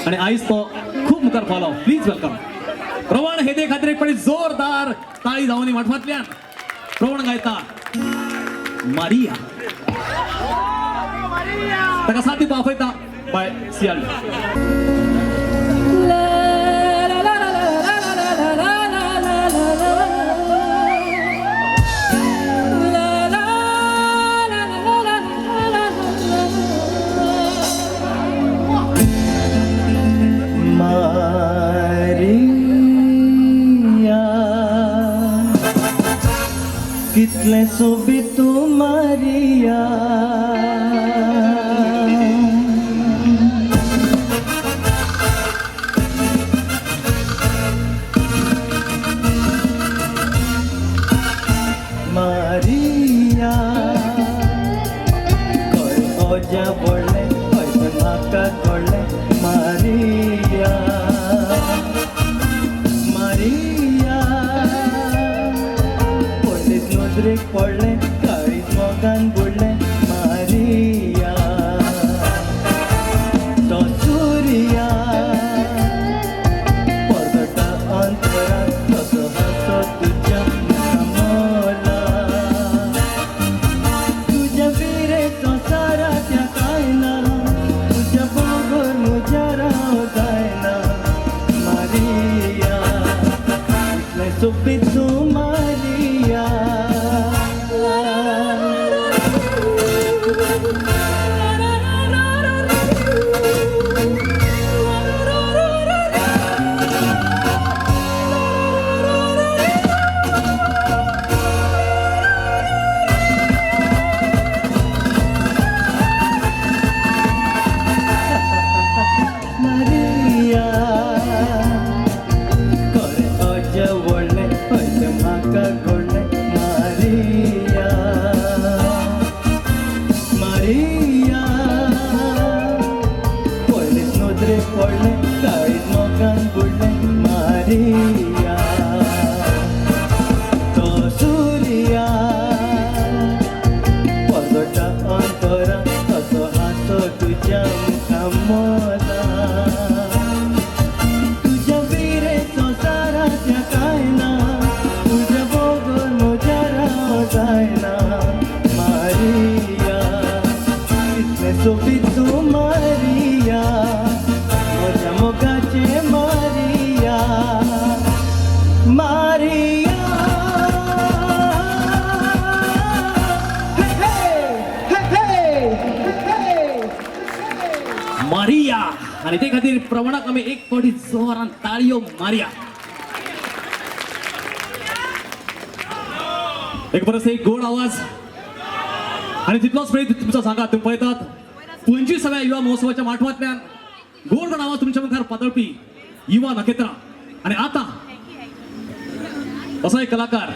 आणि आयज तो खूब मुखार पावलो प्लीज वेलकम प्रवण हेदे खातीर एक पाटी जोरदार ताळी जावनी वांटवांतल्यान प्रवण गायता मारिया ताका साथ दिवपाक आपयता बाय सियाल मारिया कितले सोबीत तू मारिया मारिया खंय ओजा पडलें खंय म्हाका कळ्ळें मारिया मारिया पडलीत नदरेक पडलें काळीज मोगान बुडलें मारिया तो सूर्या परगटा अंतरांत कसो हांसत तुज्या मोला तुझ्या विरे संसाराच्या काय ना तुझ्या मारिया आणि ते खातीर प्रमाणाक आमी एक फावटी जोरान ताळयो मारिया. एक परस एक गोड आवाज आणि तितलोच प्रेम तुमचा सांगा. तुम्ही पळयतात 25व्या युवा महोत्सवाच्या माठवांतल्यान गोड गोड आवाज तुमच्या मुखार पातळपी युवा नखेत्रां. आणि आता असो एक कलाकार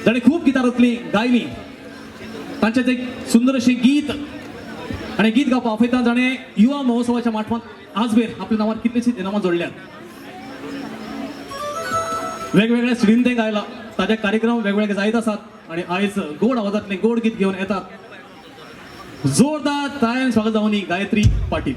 जाणे खूप गितां रचली गायली. तांचेच एक सुंदर अशें गीत आणि गीत गावपा आपयता जाणे युवा महोत्सवाच्या माठवांत आजवेर आपल्या नांवार कितलीशींच इनामां जोडल्यात. वेगवेगळ्या स्थितीन ते गायला. ताजे कार्यक्रम वेगवेगळे जायत आसात आणि आयज गोड आवाजातले गोड गीत घेऊन येतात. जोरदार ताळ्यान स्वागत जावनी गायत्री पाटील.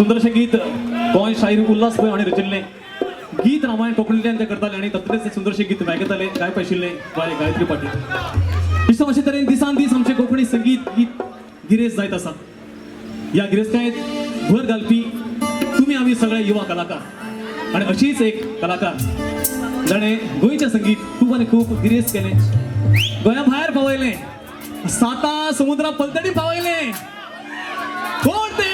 सुंदरशें गीत गोंय शाहीर उल्हास गोंय हाणें रचिल्लें गीत रामायण कोंकणींतल्यान ते करताले आणि ततलेच सुंदरशें गीत गायताले गायप आशिल्लें गोंय गायत्री पाटील. दिसता अशे तरेन दिसान दीस आमचें कोंकणी संगीत गीत गिरेस्त जायत आसा. ह्या गिरेस्तायेंत भर घालपी तुमी आमी सगळे युवा कलाकार आणि अशीच एक कलाकार जाणें गोंयचें संगीत खूब आनी खूब गिरेस्त केलें. गोंया भायर पावयलें, साता समुद्रा पलतडी पावयलें. कोण ते?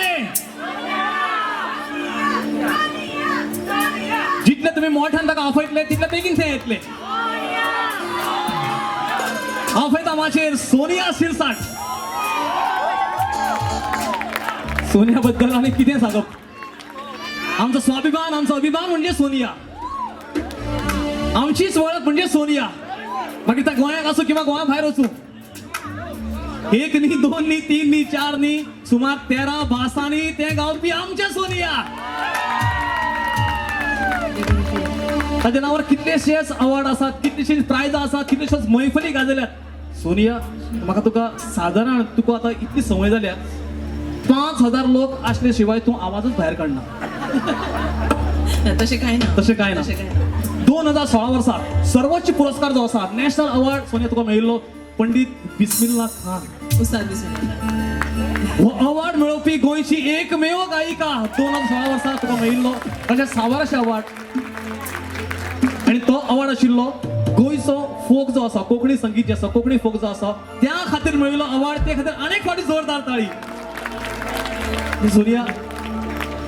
जितले तुम्ही मोठ्यान ताका आफयतले तितले बेगीन ते येतले. आफयता माचेर सोनिया शिरसाट. सोनिया बद्दल आनी कितें सांगप. आमचो स्वाभिमान, आमचो अभिमान म्हणजे सोनिया. आमचीच वळख म्हणजे सोनिया. मागीर त्या गोंयाक आसूं किंवा गोंया भायर वचूं एक नी, दोन नी, तीन नी, चार नी, सुमार 13 भासांनी ते गावपी आमच्या सोनिया. ताच्या नावावर कितलेशेच अवॉर्ड असतात, कितलेशेच प्राइज असतात, कितलेशेच मैफली गाजल्यात. सोनिया म्हाका तुका साधारण तुका आता इतली संवय जाल्या 5,000 लोक असले शिवाय तू आवाजच बाहेर काढना. तसे काय ना तसे काय ना. 2016 वर्सा सर्वोच्च पुरस्कार जो असा नॅशनल अवॉर्ड सोनिया तुका मेळिल्लो पंडित बिस्मिल्ला खान उस्ताद बिस्मिल्ला. हो अवॉर्ड मेळोवपी गोंयची एकमेव गायिका 2016 वर्सा तुका मेळिल्लो अशें सावरशे अवॉर्ड. आणि तो अवॉर्ड आशिल्लो गोंयचो फोक जो आसा, कोंकणी संगीत जे आसा, कोंकणी फोक जो आसा त्या खातीर मेळिल्लो अवॉर्ड. ते खातीर अनेक फावटी जोरदार ताळी. सोनिया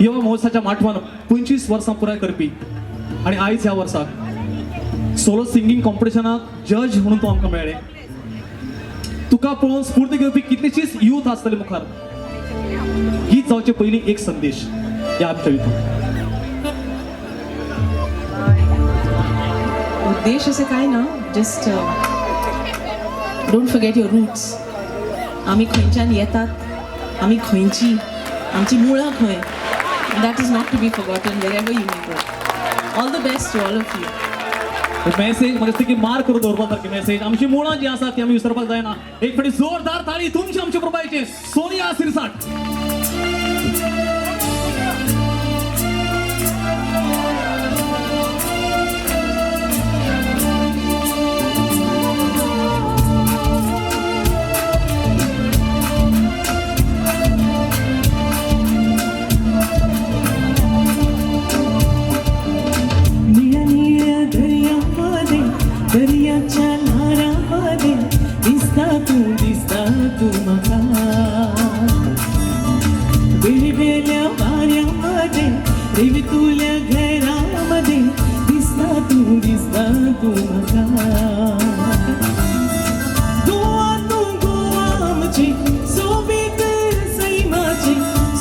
ह्या महोत्सवाच्या माटवान 25 वर्सां पुराय करपी आणि आयज ह्या वर्साक सोलो सिंगींग कॉम्पिटिशनाक जज म्हणून तूं आमकां मेळ्ळें. तुका पळोवन स्फूर्ती घेवपी कितलीशीच यूथ आसतली मुखार. हीच जावचे पयलीं एक संदेश ह्या आमच्या भितर. उद्देश असे काय ना, just don't forget your roots. आम्ही खंयच्यान येतात, आम्ही खंयची, आमची मुळां खंय. That is not to be forgotten wherever you may go. All the best to all of you. Message म्हणजे की मार करून दवरपा सारकी मेसेज. आमची मुळां जी आसात ती आमी विसरपाक जायना. एक फावटी जोरदार ताळी तुमची आमच्या प्रोबायचे सोनिया सिरसाट. निळ्या निळ्या दर्यामध्ये, दर्याच्या लारामध्ये दिसता तू म्हाका. वेळवेल्या वाऱ्यामध्ये, रेवितुल्या घरामध्ये दिसता तू म्हाका. गोवा तू गोवा आमची सोबीत सैमाची,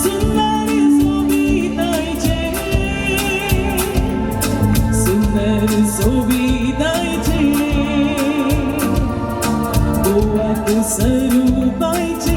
सुंदर सोबीतायचे, सुंदर सोबीतायचे. गोवा तू स्वरूपायचे.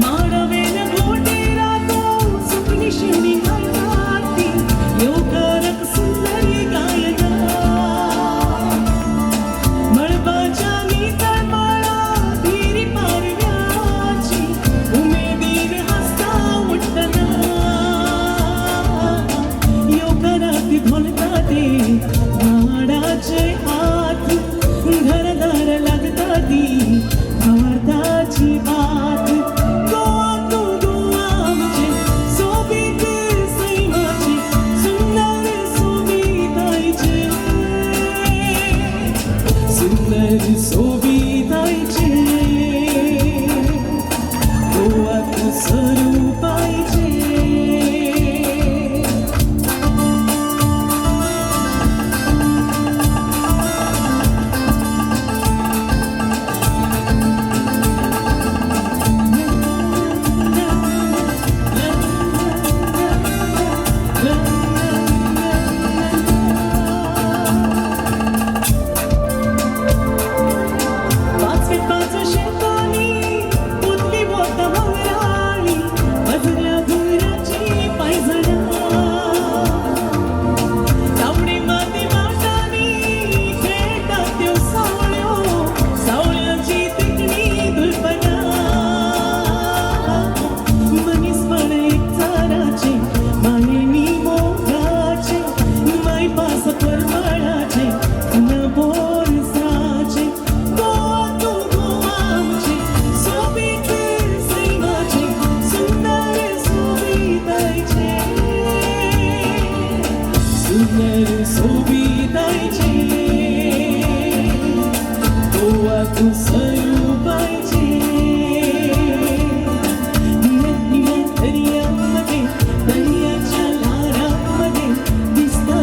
मानवेन गोटे रातो सुखनी शिणी हाती, योगारक सुंदरी गायना. मळबाच्या नितळ माळा धीरी पारव्याची, उमेदीन हसता उठतना. योगारात घोलता ते झाडाचे हात, घरदार लागता ती भारताची बात. गोवा तू गोवा आमची सोबीत सैमाची, सुंदर सोबीतायचे, सुंदर सोबीतायचे. गोवा तू स्वरूपायचे. पाचवे पाच शेतानी पुतली बोट हवराळी, मजऱ्या घुराची पायझडा. तावडी माती वाटानी खेळतात त्यो सावळ्यो, सावळ्याची तिकणी दुलपणा. मनीसपण एक चाराचे, मायेनी मोगाचे, माय पास परमळाचे, न बोरसाचे. गोवा तू गोवा आमची सोबीत सैमाची, सुंदर सोबीतायचे, सुंदर सोबीतायचे. गोवा तू स्वरूपायचे. निळ्या निळ्या दर्यामध्ये, दर्याच्या लारामध्ये दिसता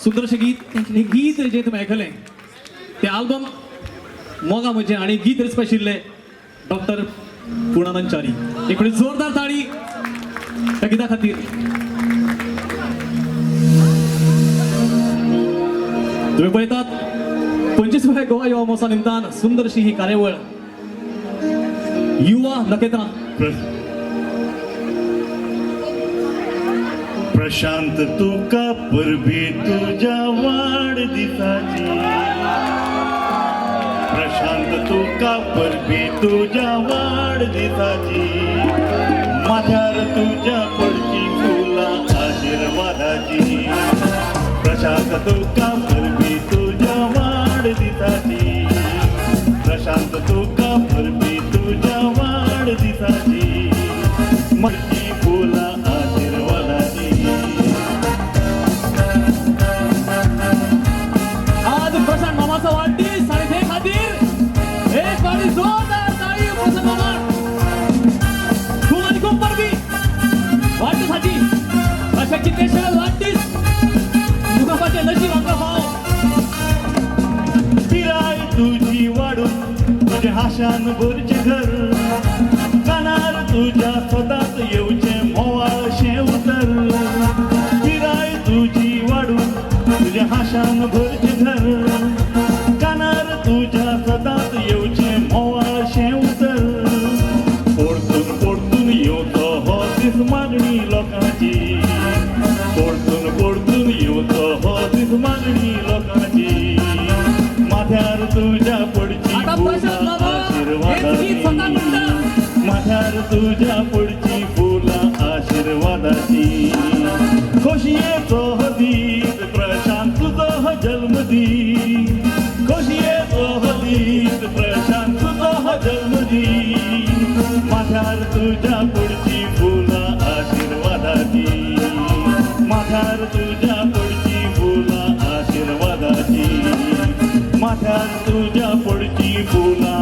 सुंदरशे गीत हे गीत जे तुम्ही ऐकले ते अल्बम मोगा म्हणजे आणि गीत रिस्क शिरले डॉक्टर पुणानंचारी एक जोरदार ताळी त्या गीता खातीर. तुम्ही पळयतात 25व्या गोवा युवा महोत्सवा निमतान सुंदरशी ही कार्यावळ युवा नखेत्रां प्रशांत तुका परबी तुझ्या वाढदिसाची प्रशांत तुका परबी तुझ्या वाढदिसाची माझ्यार तुझ्या पडची फुला आशीर्वादाची प्रशांत तुका परबी तुझ्या वाढदिसाची प्रशांत तुका परबी तुझ्या वाढदिसाची मडची फुला आशीर्वादाची. आज प्रशांत मामाचा वाढदिवस आणि ते खातीर एक वाढी जोरदार ताळी प्रशांत मामा खूप आणि खूप परबी वाढदिवसाची अशा कित्येक वाढदिवस मुखापाचे नशीब आमचा भाव फिराय तुझी वाढून तुझ्या हाशान भरचे घर कानार तुझ्या स्वतःच येऊचे मोवाशे उतर फिराय तुझी वाढून तुझ्या हाशान भरचे घर कानार तुझ्या स्वतःच येऊचे मोवाशे उतर पोडतून पोडतून येवचो हो दीस मागणी लोकांची पोडतून पोडतून येवचो हो दीस मागणी लोकांची माथ्यार तुझ्या पडची आता फुला प्रशांत मामा हे गीत स्वतः आशीर्वादाची म्हणतात. माथ्यार तुझ्या पडची फुला आशीर्वादाची खोशयेचो हो दीस प्रशांत तुझो हो जन्मदीस खोशयेचो हो दीस प्रशांत तुझो हो जन्मदीस माथ्यार तुझ्या पडची फुला आशीर्वादाची माथ्यार तुझ्या पडची फुला आशीर्वादाची माथ्यार तुझ्या पडची फुला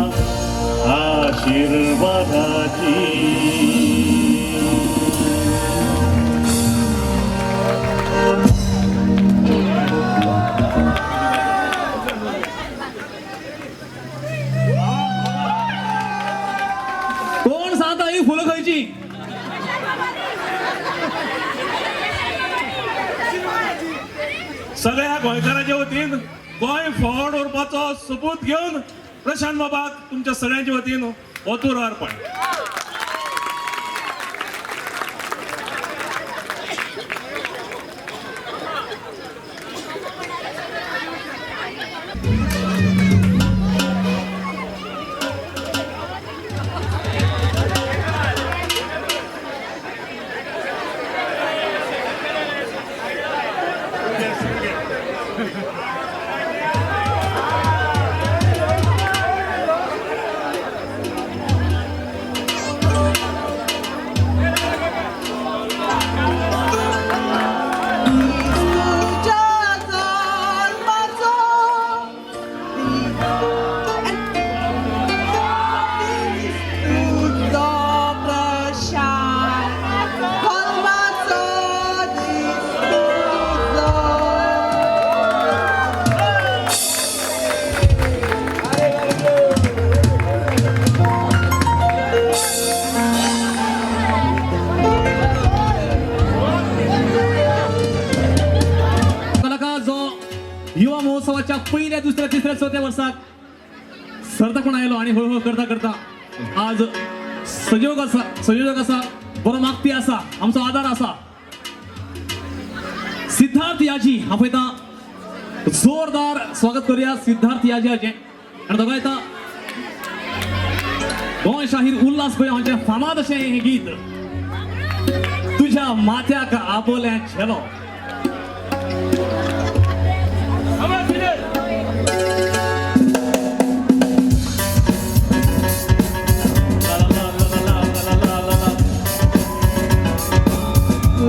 आशीर्वादाची. कोण सांगता ही फुलं खायची सगळ्या गोंयकारांच्या वतीन गोंय फॉर्ड व्हरपाचो सबूत घेवन प्रशांत बाबाक तुमच्या सगळ्यांच्या वतीन ओतूर अर्पण. युवा महोत्सवाच्या पहिल्या दुसऱ्या तिसऱ्या चौथ्या वर्षात सर्तकून आयलो आणि हळूहळू करता करता आज संयोजक असा बरो मागती असा आमचो आधार असा सिद्धार्थ याजी हा पळयता जोरदार स्वागत करूया सिद्धार्थ याजी हाचे आणि दोगां येता गोंय शाहीर उल्हास पै हांचे फामाद अशें हें गीत तुझ्या माथ्याक आबोलें छेलो.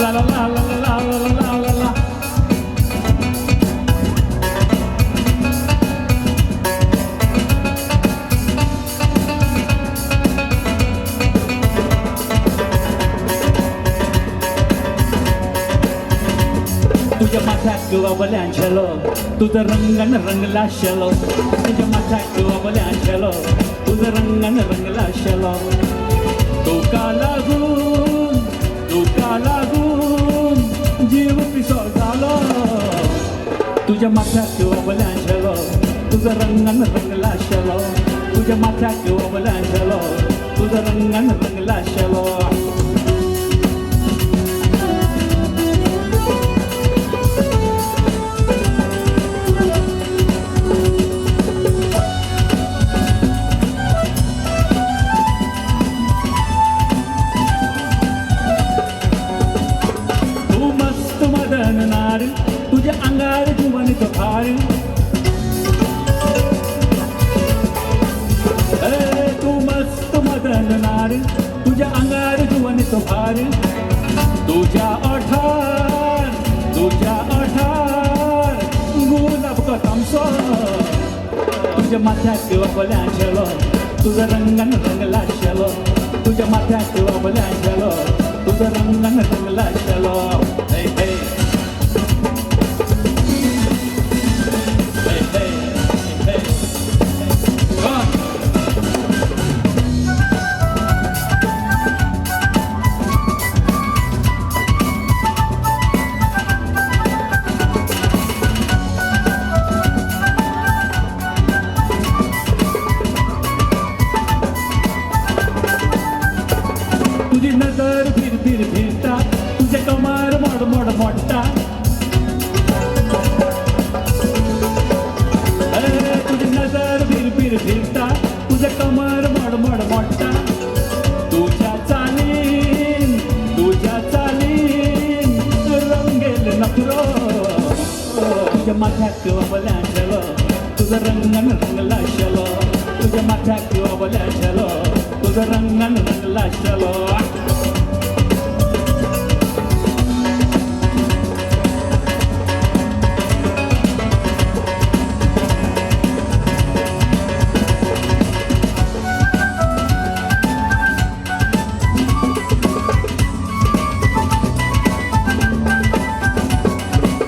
La la la la la la la la la. तुझ्या माथ्याक वबल्यांचेलो तुझं रंगन रंगला शेलो तुझ्या माथ्याक वबल्यांचेलो तुझं रंगन रंगला शेलो तुका लागून जीव पिसो झालो तुझ्या माथ्याक वबल्यांचेलो तुझं रंगन रंगला शेलो तुझ्या माथ्याक वबल्यांचेलो तुझं रंगन रंगला शेलो तुझ्या अंगार जीवन तो भार तू मस्त मदननार तुझ्या अंगार जीवन तो भार तुझ्या ओठार गुलाब को तामसो तुझ्या माथ्याक वबल्यांचेलो तुझं रंगन रंगला शेलो तुझ्या माथ्याक वबल्यांचेलो तुझं रंगन रंगला शेलो hey, hey. तुझी नजर फिरता तुझे कमार मोड मोडता तुझी नजर फिरता तुझे कमार मोड मोडता तुझ्या चालीन रंगेल नखरो तुझ्या माथ्याक वबल्यांचेलो तुझं रंगन रंगला शेलो तुझ्या माथ्याक वबल्यांचेलो तुझं रंगन रंगला शेलो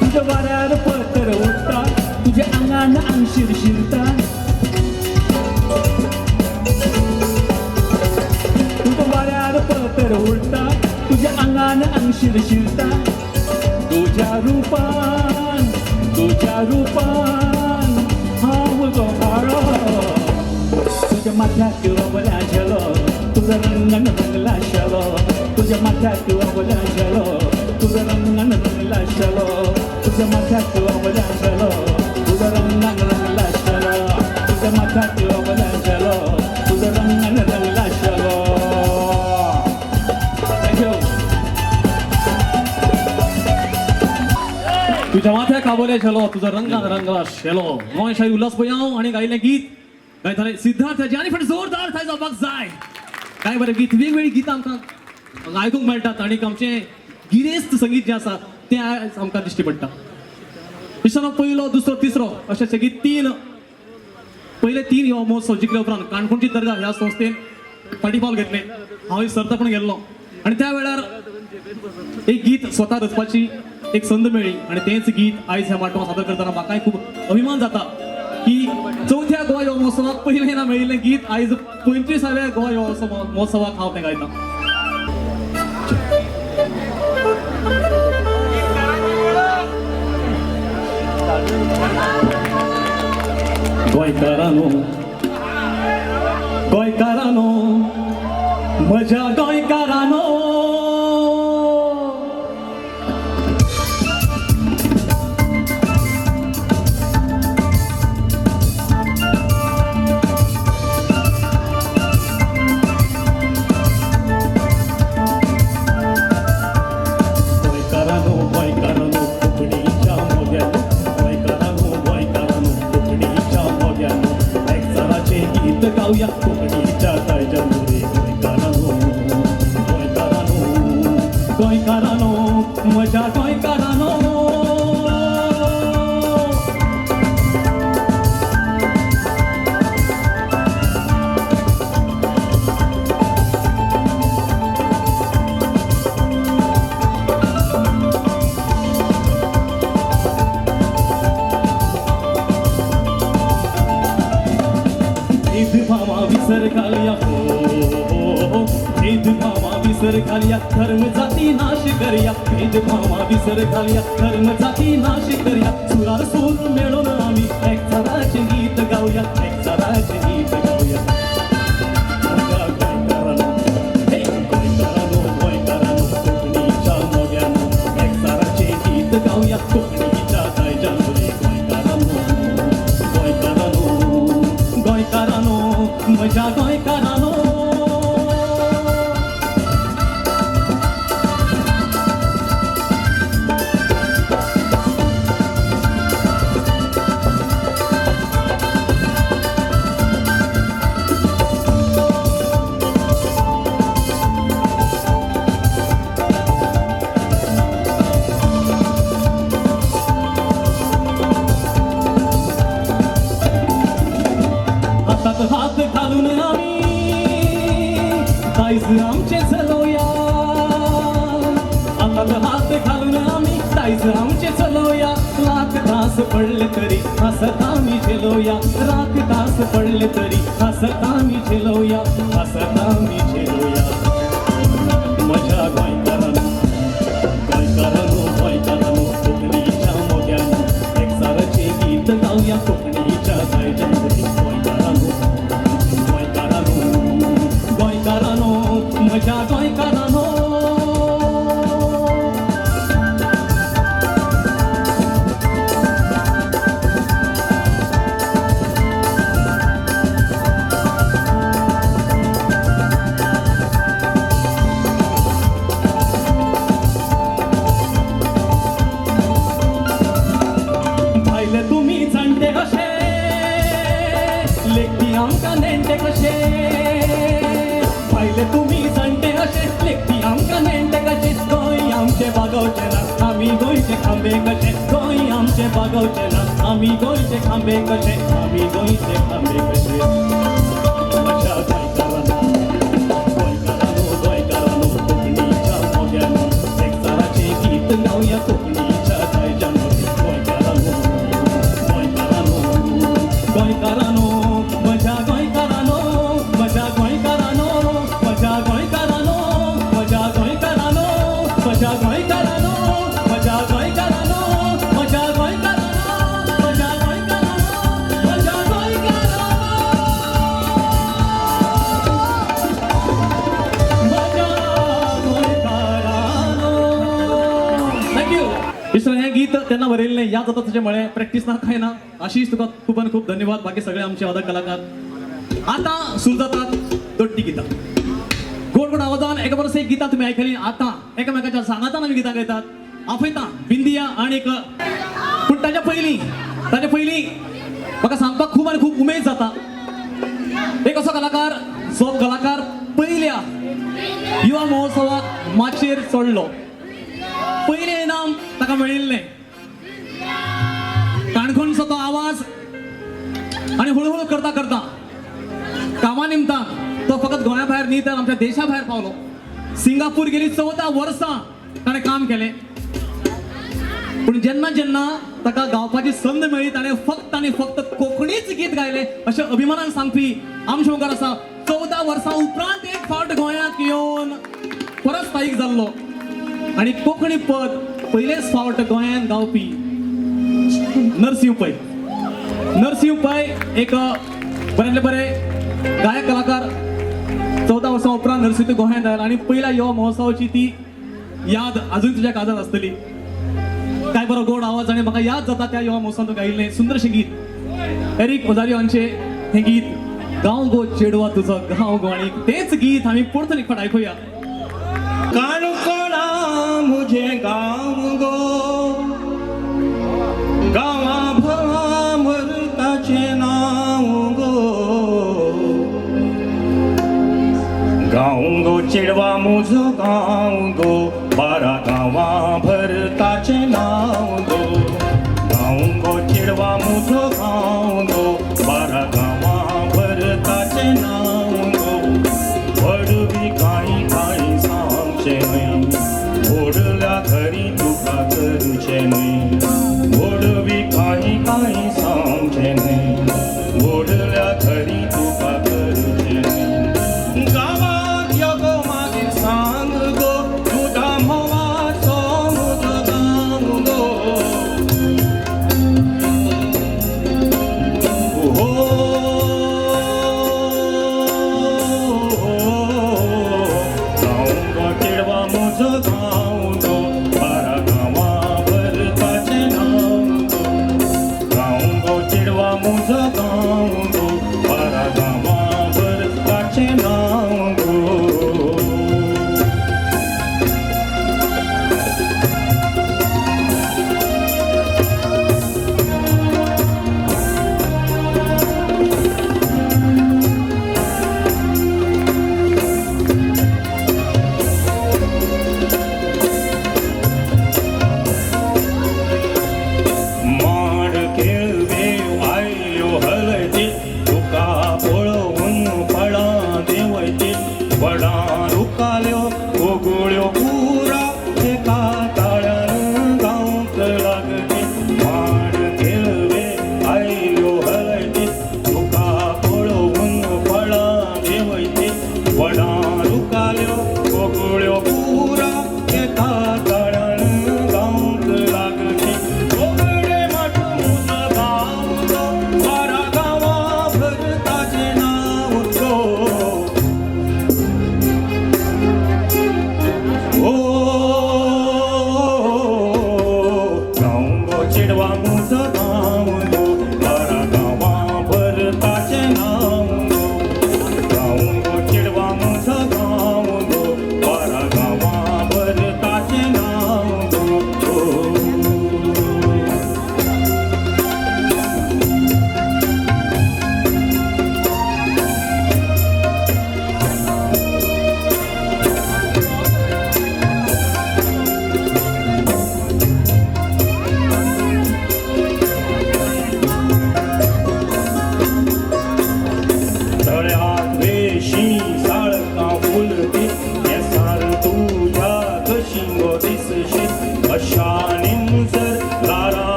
तुझ्या वाऱ्यार पत्र उडटा तुझ्या अंगान अंग शिरता तुझ्या वाऱ्यार पत्र उडटा तुझ्या अंगान अंग शिरता तुझ्या रूपान हांव गोपाळो तुझ्या माथ्याक वबल्यांचेलो तुझं रंगन रंगला शेलो तुझ्या माथ्याक वबल्यांचेलो तुझं रंगन रंगला शेलो तुझ्या माथ्याक वबल्यांचेलो तुझं रंगन रंगला शेलो तुझ्या माथ्याक वबल्यांचेलो तुझं रंगन रंगला शेलो थँक्यू तुझ्या माथ्या काबोले शेलो तुझा रंगान रंगला शेलो गोंयशाही उल्हास पयाव आणि गायले गीत गायताले सिद्धार्थ आणि पण जोरदार थाय जावपाक जाय काय बरें गीत वेगवेगळी गीत आमकां आयकूंक मेळटात आणि आमचें गिरेस्त संगीत जें आसा तें आयज आमकां दिश्टी पडटा इश्टानो पयलो दुसरो तिसरो अशे सगळी पहिले तीन हो महोत्सव जिखले उपरांत काणकोणची दर्गा ह्या संस्थेन फाटीपावल घेतले हांव सर्त पण गेल्लो आणि त्या वेळार एक गीत स्वता रचपाची एक संद मेळ्ळी आणि तेच गीत आयज ह्या माटवांत सादर करतना म्हाकाय खूब अभिमान जाता की चौथ्या गोंय महोत्सवाक पयलें मेळिल्लें गीत आयज 35व्या गोंय महोत्सवाक हांव तें गायता गोंयकारानो म्हज्या गोंयकारानो गाऊया कोकणीच्या तायजामुळे गोंयकारानो म्हज्या गोंयकारानो भेदभावा विसर घालूया हो भेदभावा विसर घालूया धर्म जाती नाश करूया भेदभावा विसर घालूया धर्म जाती नाश करूया सुरार सूर मिळून आम्ही एक जराचे गीत गाऊया एक जराचे गीत गाऊया माझ्या गोंयकारांनो, हे गोंयकारांनो, गोंयकारांनो, कोकणीच्या मोग्यानो एक जराचे गीत गाऊया कोकणीच्या दायजानुरे गोंयकारांनो गोंयकारांनो गोंयकारांनो म्हज्या गोंयकारांनो हातात हात घालून आम्ही दायज आमचे चलोया हातात हात घालून आम्ही दायज आमचे चलोया लाख तास पडले तरी हसत आम्ही झेलोया लाख तास पडले तरी हसत आम्ही झेलोया हसत आम्ही झेलोया माझ्या गोंयकारांनो गोंयकारांनो गोंयकारांनो कोकणीच्या मोग्यानो एक सारचे गीत गाऊया कोकणीच्या दायजानुरे गोंयकारांनो गोंयकारांनो गोंयकारांनो म्हज्या गोंयकारांनो भायले तुम्ही जाणटे कशे लेखी आमकां नेणटे कशे भायले तुम्ही जाणटे कशे लेखी आमकां नेणटे कशे गोंय आमचे बागोवचे ना आमी गोंयचे खांबे कशे गोंय आमचे बागोवचे ना आमी गोंयचे खांबे कशे आमी गोंयचे खांबे कशे म्हज्या गोंयकारांनो गोंयकारांनो गोंयकारांनो कोकणीच्या मोग्यानो एक साराचें गीत गावया कोकणीच्या दायजानुरे गोंयकारांनो गोंयकारांनो गोंयकारांनो म्हज्या गोंयकारांनो म्हज्या गोंयकारांनो म्हज्या गोंयकारांनो म्हज्या गोंयकारांनो म्हज्या गोंयकारांनो म्हज्या गोंयकारांनो म्हज्या गोंयकारांनो म्हज्या गोंयकारांनो म्हज्या गोंयकारांनो थँक्यू विसर हें गीत तेन्ना बरयल्लें याद जाता तुजे म्हळें प्रॅक्टीस ना काय ना आशिश तुका खूब आनी खूब धन्यवाद बाकी सगळे आमचे वादक कलाकार आतां सुरू जातात दोट्टी गितां गोड गोड आवाजान एका परस एक गितां तुमी आयकली आतां एकामेकाच्या सांगातान आमी गितां गायतात आपयता बिंदिया आनी पूण ताच्या पयलीं म्हाका सांगपाक खूब आनी खूब उमेद जाता एक असो कलाकार जो कलाकार पयल्या युवा महोत्सवाक माचयेर चडलो पयलें इनाम ताका मेळिल्लें काणकोणचो तो आवाज आनी हळूहळू करता करता कामा निमतान तो फकत गोंया भायर न्ही तर आमच्या देशा भायर पावलो सिंगापूर गेली 14 वर्सां ताणें काम केलें पूण जेन्ना जेन्ना ताका गावपाची संद मेळ्ळी ताणें फक्त कोंकणीच गीत गायलें अशें अभिमानान सांगपी आमचे मुखार आसा 14 वर्सां उपरांत एक फावट गोंयांत येवन परत स्थायीक जाल्लो आनी कोंकणी पद पयलेच फावट गोंयांत गावपी नरसिंह पै एक बऱ्यांतले बरे गायक कलाकार 14 वर्सां उपरांत नरसिंह गोंयांत आयला आनी पयल्या युवा महोत्सवाची ती याद अजून तुज्या काळजांत आसतली काय बरो गोड आवाज आनी म्हाका याद जाता त्या युवा महोत्सवांत गायिल्लें सुंदरशें गीत एरिक ओझारियो हांचें हें गीत गांव गो चेडवा तुजो गांव गोवाणीक तेच गीत आमी परतून एक फावट आयकुया काणकोणा मुझे गांव गो गावा भवा मरताचे नाव गो गांव गो चेडवा मुजो गांव गो 12 गावा भरताचे नाव गो गांव गो चेडवा मुजो गांव गो 12 गावा भरताचे नाव गो वडवी काही सांगचे नाही ओढल्या घरी तुका करूचे नाही ओढवी काही सांगचे नाही ओढल्या घरी तुका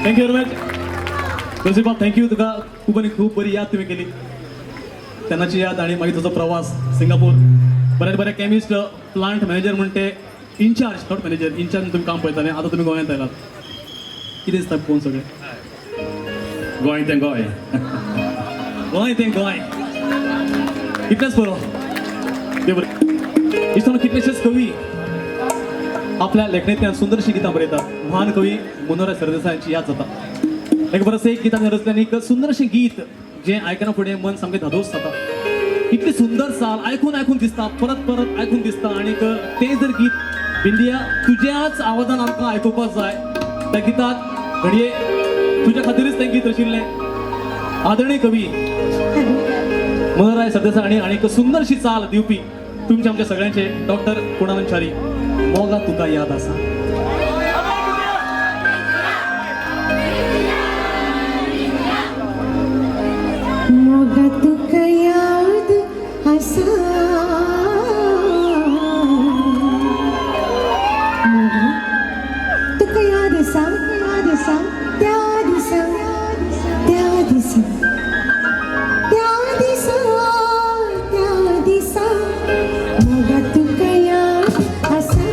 thank you very much principal. Thank you तुका खूप आणि खूप बरी याद तुम्ही केली त्यांनाची याद आणि मागीर तुझो प्रवास सिंगापूर बऱ्या केमिस्ट प्लांट मॅनेजर म्हणते इन्चार्ज नॉट मॅनेजर इन्चार्ज तुम्ही काम पळयताले आता तुम्ही गोंयांत आयलात कितें दिसता पळोवन सगळें गोंय तें गोंय गोंय तें गोंय इतलेंच बरो देव बरें. दिसता कितलेशेच कवी आपल्या लेखणींतल्यान सुंदरशी गितां बरयतात. महान कवी मनोहर सरदेसायांची याद जाता. एक बरंच एक गितां रचल्यान एक सुंदरशें गीत जें आयकना फुडें मन सामकें धादोस जाता. इतली सुंदर साल आयकून दिसता परत आयकून दिसता आणि तें जर गीत बिंदिया तुज्याच आवाजान आमकां आयकुपाक जाय त्या गिताक घडये तुज्या खातीरच तें गीत रचिल्लें. आदरणीय कवी मनोहर सरदेसाय आणि एक सुंदरशी चाल दिवपी तुमचे आमच्या सगळ्यांचे डॉक्टर कुणाल च्यारी मोगा तुका याद आसा. मोगा तुका याद आसा मोगा तुका याद आसा त्या दिसा मोगा तुका याद आसा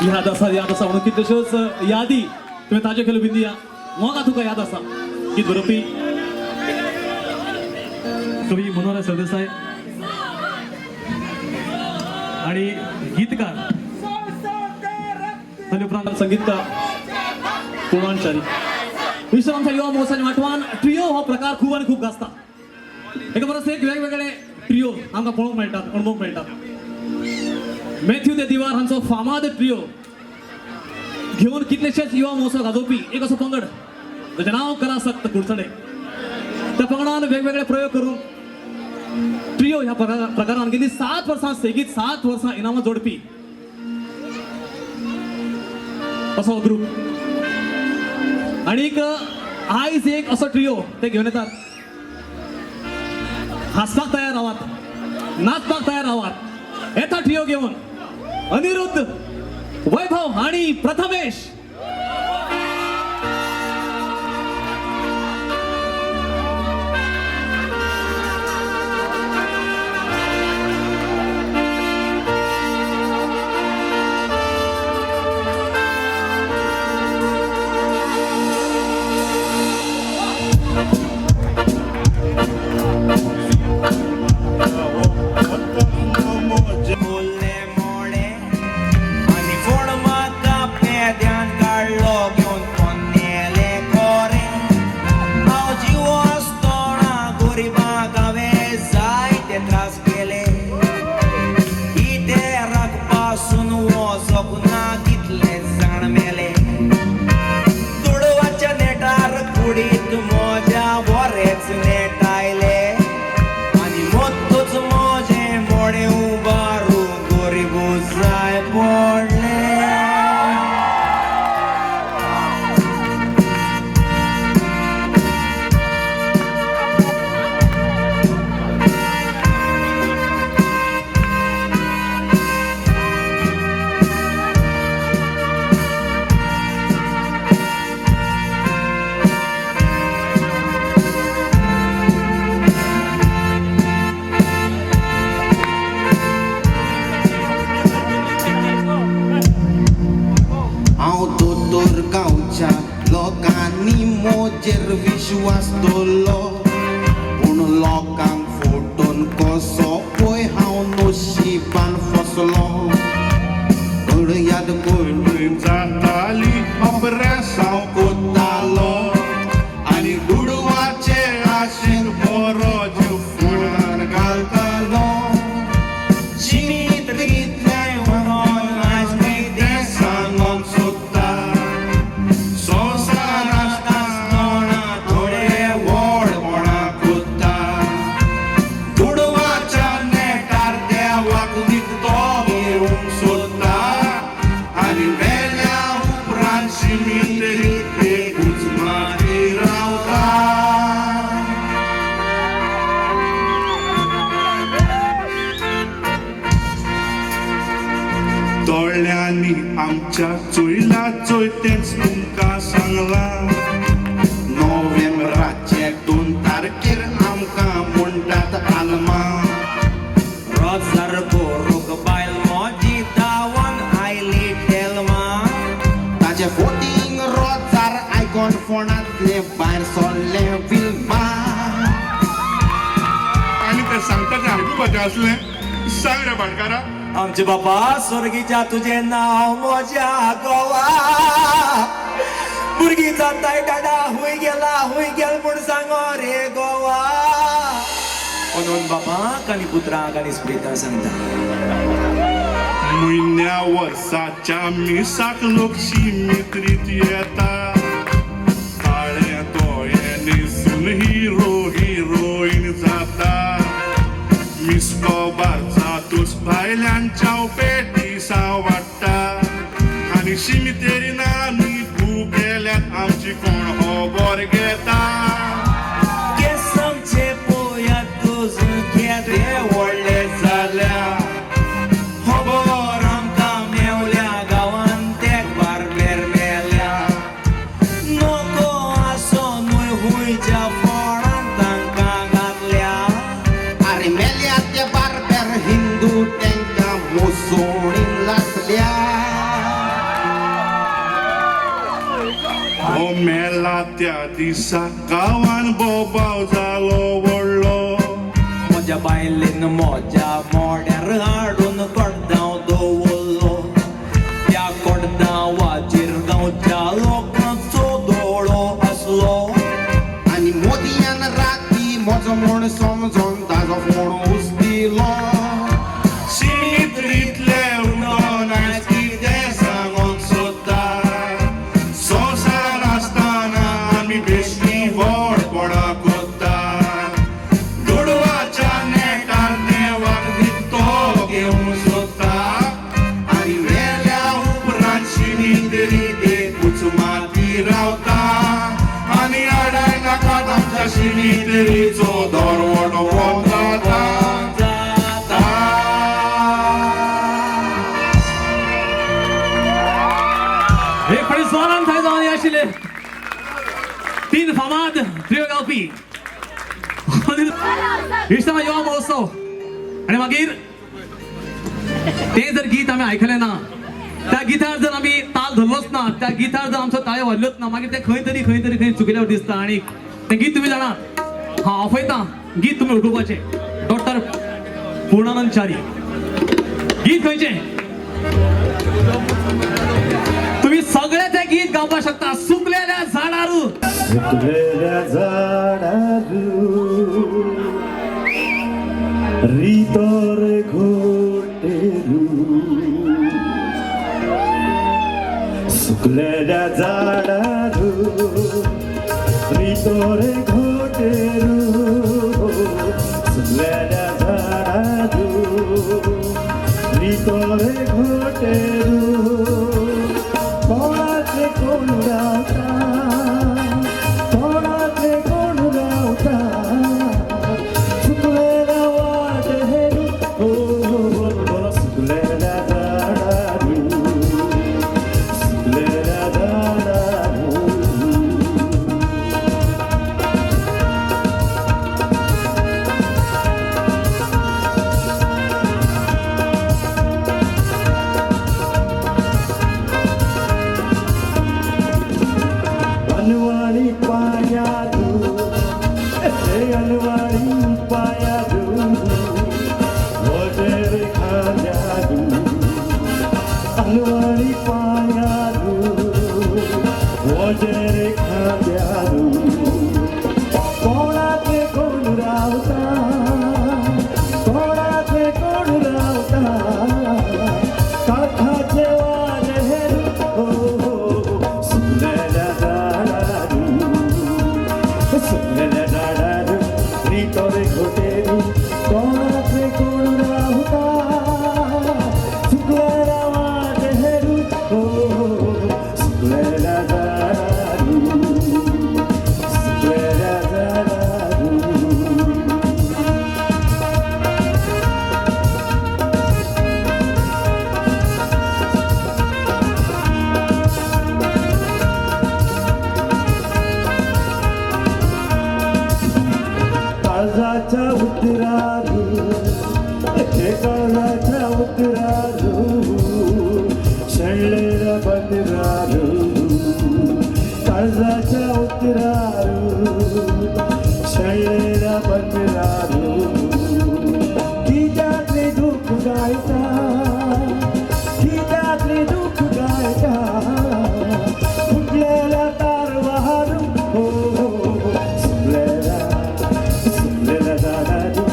याद आसा म्हणून कितल्योश्योच यादी तुवें ताज्यो केल्यो बिंदिया मोगा तुका याद आसा गीत बरोवपी कवी मनोहर सरदेसाय आणि गीतकार ताचे उपरांत संगीतकार कुणाल च्यारी विश्रामच्या युवा महोत्सवाच्या माटवान ट्रियो हो प्रकार खूब आनी खूब गाजता एका परस एक वेगवेगळे ट्रियो आमकां पळोवंक मेळटात अणभवूंक मेळटात मॅथ्यू दे दिवार हांचो फामाद ट्रियो घेवन कितलेशेच युवा महोत्सव गाजोवपी एक असो पंगड ताचें नांव करासक्त कुडचडे त्या पंगडान वेगवेगळे प्रयोग करून ट्रियो ह्या प्रकारान गेली 7 वर्सां सेगीत 7 वर्सां इनामां जोडपी असो ग्रूप आणीक आयज एक असो ट्रियो ते घेवन येतात हांसपाक तयार रावात नाचपाक तयार रावात येता ट्रियो घेवन अनिरुद्ध वैभव आणि प्रथमेश लोकांनी मोजेर विश्वास दवरलो पूण लोकांक फोटोन कसो पळय हांव नशिबान फसलो याद कोण जाताली अभ्यासांव कोत्तालो आनी गुडवाचे आशेन बरो जीव फुडार घालतालो जिणीत कितलें वळोन आज तें सांगोन सोदता संवसारांत आसतना थोडे व्हडपणां कोत्ता गुडवाच्या नेटार देवाक निखतो घेवंक सोदता आनी वेल्या उपरांत शिमितरीत एकूच माती रावता तोळ्यांनी आमच्या चोयला चोयतेच तुमकां सांगला नोव्हेंबराचे 2 तारखेर आमकां म्हणटात आलमा रोजार कोरूक बायल मोजी दावन आयली टेलमा ताचे फोटींग रोजार आयकोन फोंडांतले भायर सोडले विल्मा आनी ते सांगता तें आयकुपाचें असलें सांग रे भाटकारा आमचे बापा स्वर्गीच्या तुझे नाव मोज्या गोवा भुरगीं जाताय डाडा हुंय गेल म्हूण सांगो रे गोवा म्हणून बापाक आनी पुत्राक आनी स्प्रिताक सांगता म्हयन्या वर्साच्या मिसाक लोक शिमित्रीत येता काळे दोळे न्हेसून हिरोईन जाता मिस्कोबारचा तुस भायल्यांच्या पेटी सांवाडटा आनी शिमितेरीन आमी भू गेल्यात आमची कोण खबर घेता केसांचे पोयात तुझ घेते व्हडले जाल्या खबर आमकां मेवल्या गांवांत तेक बारबेर मेल्या नको आसो न्हय हुंयच्या फोडांत तांकां घातल्या आरे मेल्या ते बारबेर हिंदू तेंकां मुसोळीन लासल्या त्या दिसा गांवान बोबाव जालो व्हडलो म्हज्या बायलेन म्हज्या मोड्यार हाडून कडदांव दवरलो त्या कडदांवाचेर गांवच्या लोकांचो दोळो आसलो आनी मोदयान राती म्हजो म्हण समजोन ताजो फोण उस्तिलो शिमितलीतले उडोन आयज कितें सांगोंक सोदता संवसार आसतना आमी बेश्टी व्हडपणा कोत्ता दुडवाच्या नेटार देवाक दितो घेवंक सोदता आनी वेल्या उपरांत शिमितली देखूच माती रावता आनी आडाय नाका आमच्या शिमितलीचो दरवडो वता हे खडी स्वारान थंय जावन आशिल्ले 3 फामाद ट्रियो गावपी इश्टमा युवा महोत्सव आणि मागीर ते जर गीत आम्ही ऐकले ना त्या गितार जर आम्ही ताल धरलोच ना त्या गितार जर आमचो ताळे वाजलोच ना मागीर ते खंय तरी चुकिल्यावर दिसता आणि ते गीत तुम्ही जाणा हा ऑफयता गीत तुम्ही उठोवपाचे डॉक्टर पूर्णानंद च्यारी गीत खंयचे तुम्ही सगळे ते गीत गावपाक शकता सुकलेल्या झाडारू सुकलेल्या झाडारू रितोर घोटेरू सुकलेल्या झाडारू रितोर घोटेरू सुकलेल्या झाडारू रितोर घोटेरू कोणाचे कोण रावता कोणाचे कोण रावता सुकलेल्या वाटेरू हो सुकलेल्या झाडारू सुकलेल्या झाडारू अनवाणी पायारू अनवाणी पायारू वगैरे खाल्यारू अनवाणी पायारू वगैरे खाल्यारू कोणाचे कोण रावता कोणाचे कोण रावता काठाचे वाजेरू सुकलेल्या सुकलेल्या झाडारू रितोरे घोटेरू कोणाचे कोण रावता सुकलेल्या वाटेरू सुकलेल्या झाडारू सुकलेल्या झाडारू काळजाच्या उतरारू काळजाच्या उतरारू शेळलेल्या बंदरारू काळजाच्या उतरारू शेळलेल्या बंदरारू कित्यातले दुःख गायता कित्यातले दुःख गायता फुटलेल्या तारवारू हो सुकलेल्या सुकलेल्या झाडारू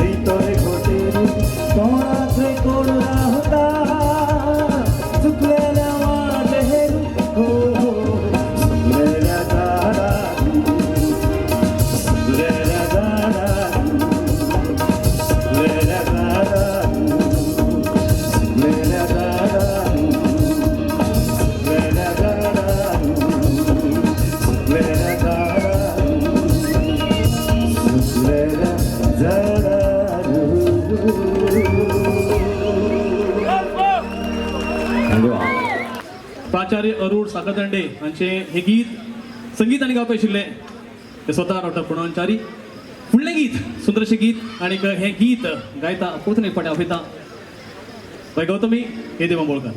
रितोरे घोटेरू कोणाचे कोण राहता सुकलेल्या वाटेरू हो सुकलेल्या झाडारू सुकलेल्या झाडारू सुकलेल्या झाडारू सुकलेल्या झाडारू सुकलेल्या झाडारू सुकलेल्या झाडारू सुकलेल्या झाडारू प्राचार्य अरुण साकरदंडे हांचे हे गीत संगीत आणि गावपा आशिल्ले ते स्वतः डॉक्टर पूर्णानंद च्यारी फुडलें गीत सुंदरशें गीत आणि हे गीत गायता परतून एक फावटी आपयता बाय गौतमी हे देवा बोळकर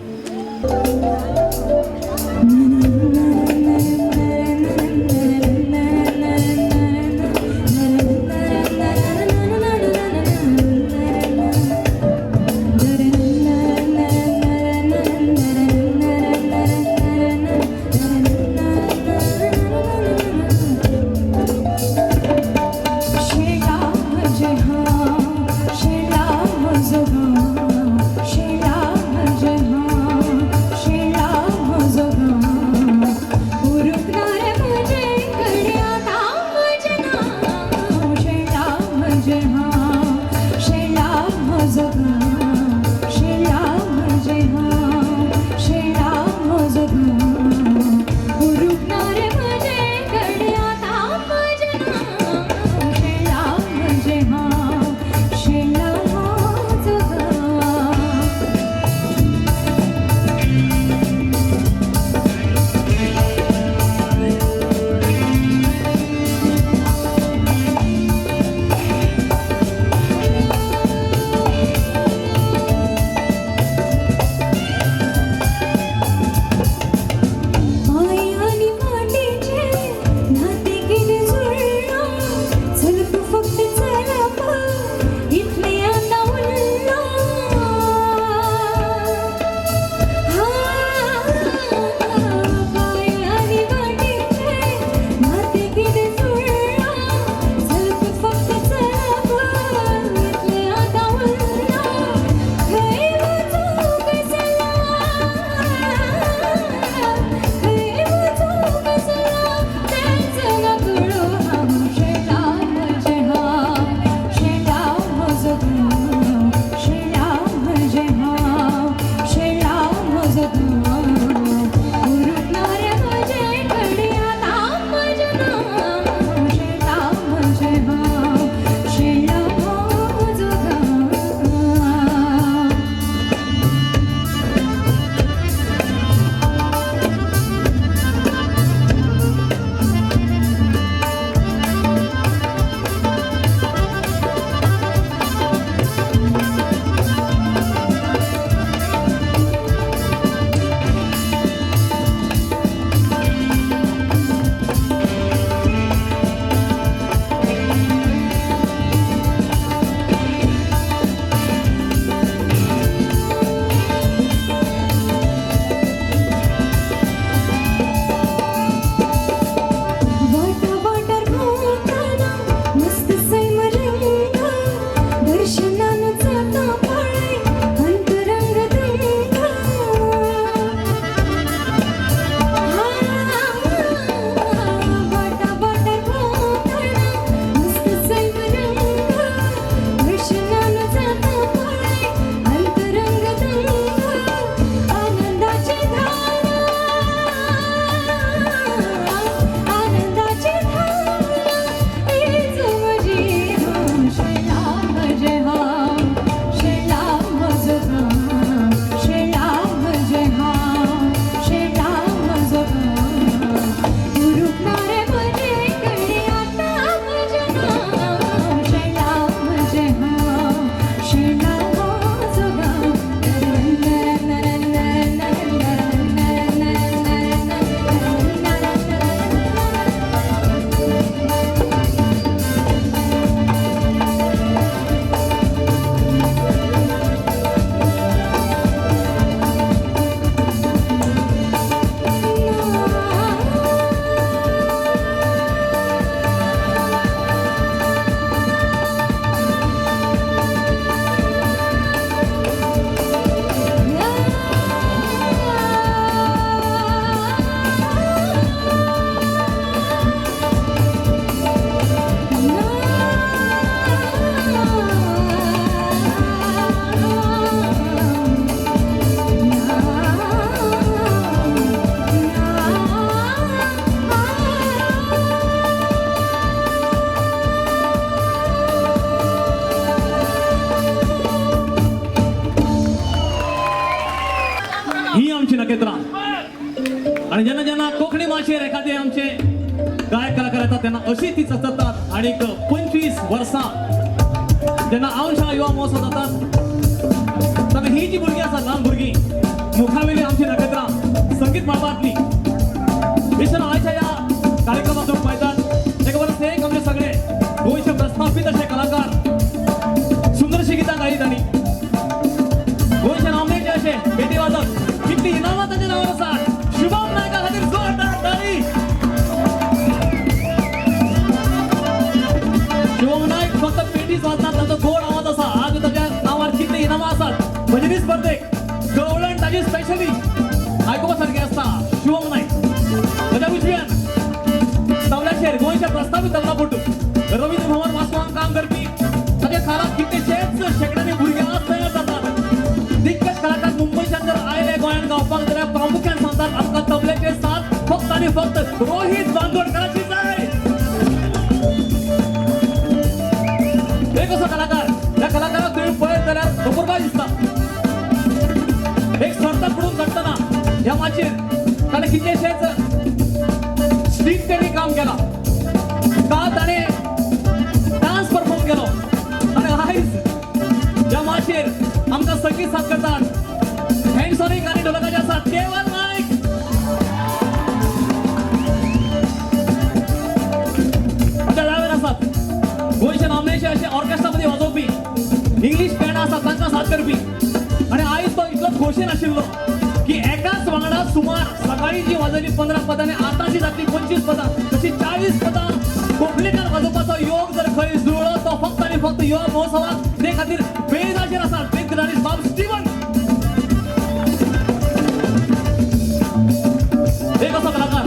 नकेत्रा आणि ज्यांना ज्यांना कोकणी भाषेर एखादे आमचे गायक कलाकार येतात त्यांना अशी ती चचतात आणि 25 वर्सां जेन्ना औंशा युवा महोत्सव जातात तेन्ना ही जी भुरगीं आसात ल्हान भुरगीं मुखावेली आमची नकेत्रां संगीत मळबांतली विशेष आयच्या ह्या कार्यक्रमात लोक पाहतात एक वर्स एक आमचे सगळे गोंयचे प्रस्थापीत असे कलाकार सुंदरशी गीतां गायलीत आनी गोंयचे नामनेचे असे पेटी वाजक कितली इनामां तांच्या नांवार आसात शुभम नायका खातीर जोरदार ताळी शुभम नायक फक्त पेटीच वाजनात ताचो गोड आवाज आसा आज ताच्या नांवार कितली इनामां आसात भजनी स्पर्धेक गवळण ताजी स्पेशली आयकुपा सारकी आसता शुभम नायक म्हज्या उजव्यान तबल्याचेर गोंयचे प्रस्थापीत तबलापटू रवींद्र भवन वास्कोवान काम करपी ताचे खाला कितलेशेच शेकड्यांनी भुरगे आज तयार जातात दिग्गज कलाकार मुंबयच्यान जर आयले गोंयांत गावपाक जाल्यार प्रामुख्यान सांगतात आमकां तबल्याचेर साथ फक्त आनी फक्त रोहित बांदोडकराची जाय एक असो कलाकार त्या कलाकाराक तुम्ही पळयत जाल्यार खबरबाज दिसता एक सर्त फुडून काडटना ह्या माचयेर ताणें कितलेशेच स्ट्रीट तेणी काम केलां काल ताणें डान्स परफॉर्म केलो आनी आयज ह्या माचयेर आमकां संगीत साथ करतात हँडसॉनिक आनी ढोलकाचे आसात केवल नायक आमच्या दाव्यार आसात गोंयचे नामनेचे असे ऑर्केस्ट्रामध्ये वाजोवपी इंग्लीश बँड आसात तांकां साथ करपी आनी आयज तो इतलो खोशेन आशिल्लो की एकाच वांगडा सुमार सकाळी जी वाजयली 15 पदांनी आतांची जातली 25 पदां तशी 40 पदां कोंकणीकार वाजोवपाचो योग जर खंय जुळ्ळो तो फक्त आनी फक्त युवा महोत्सवाक ते खातीर बेदाचेर आसात बिग गिटारिस्ट बाब स्टीवन एक असो कलाकार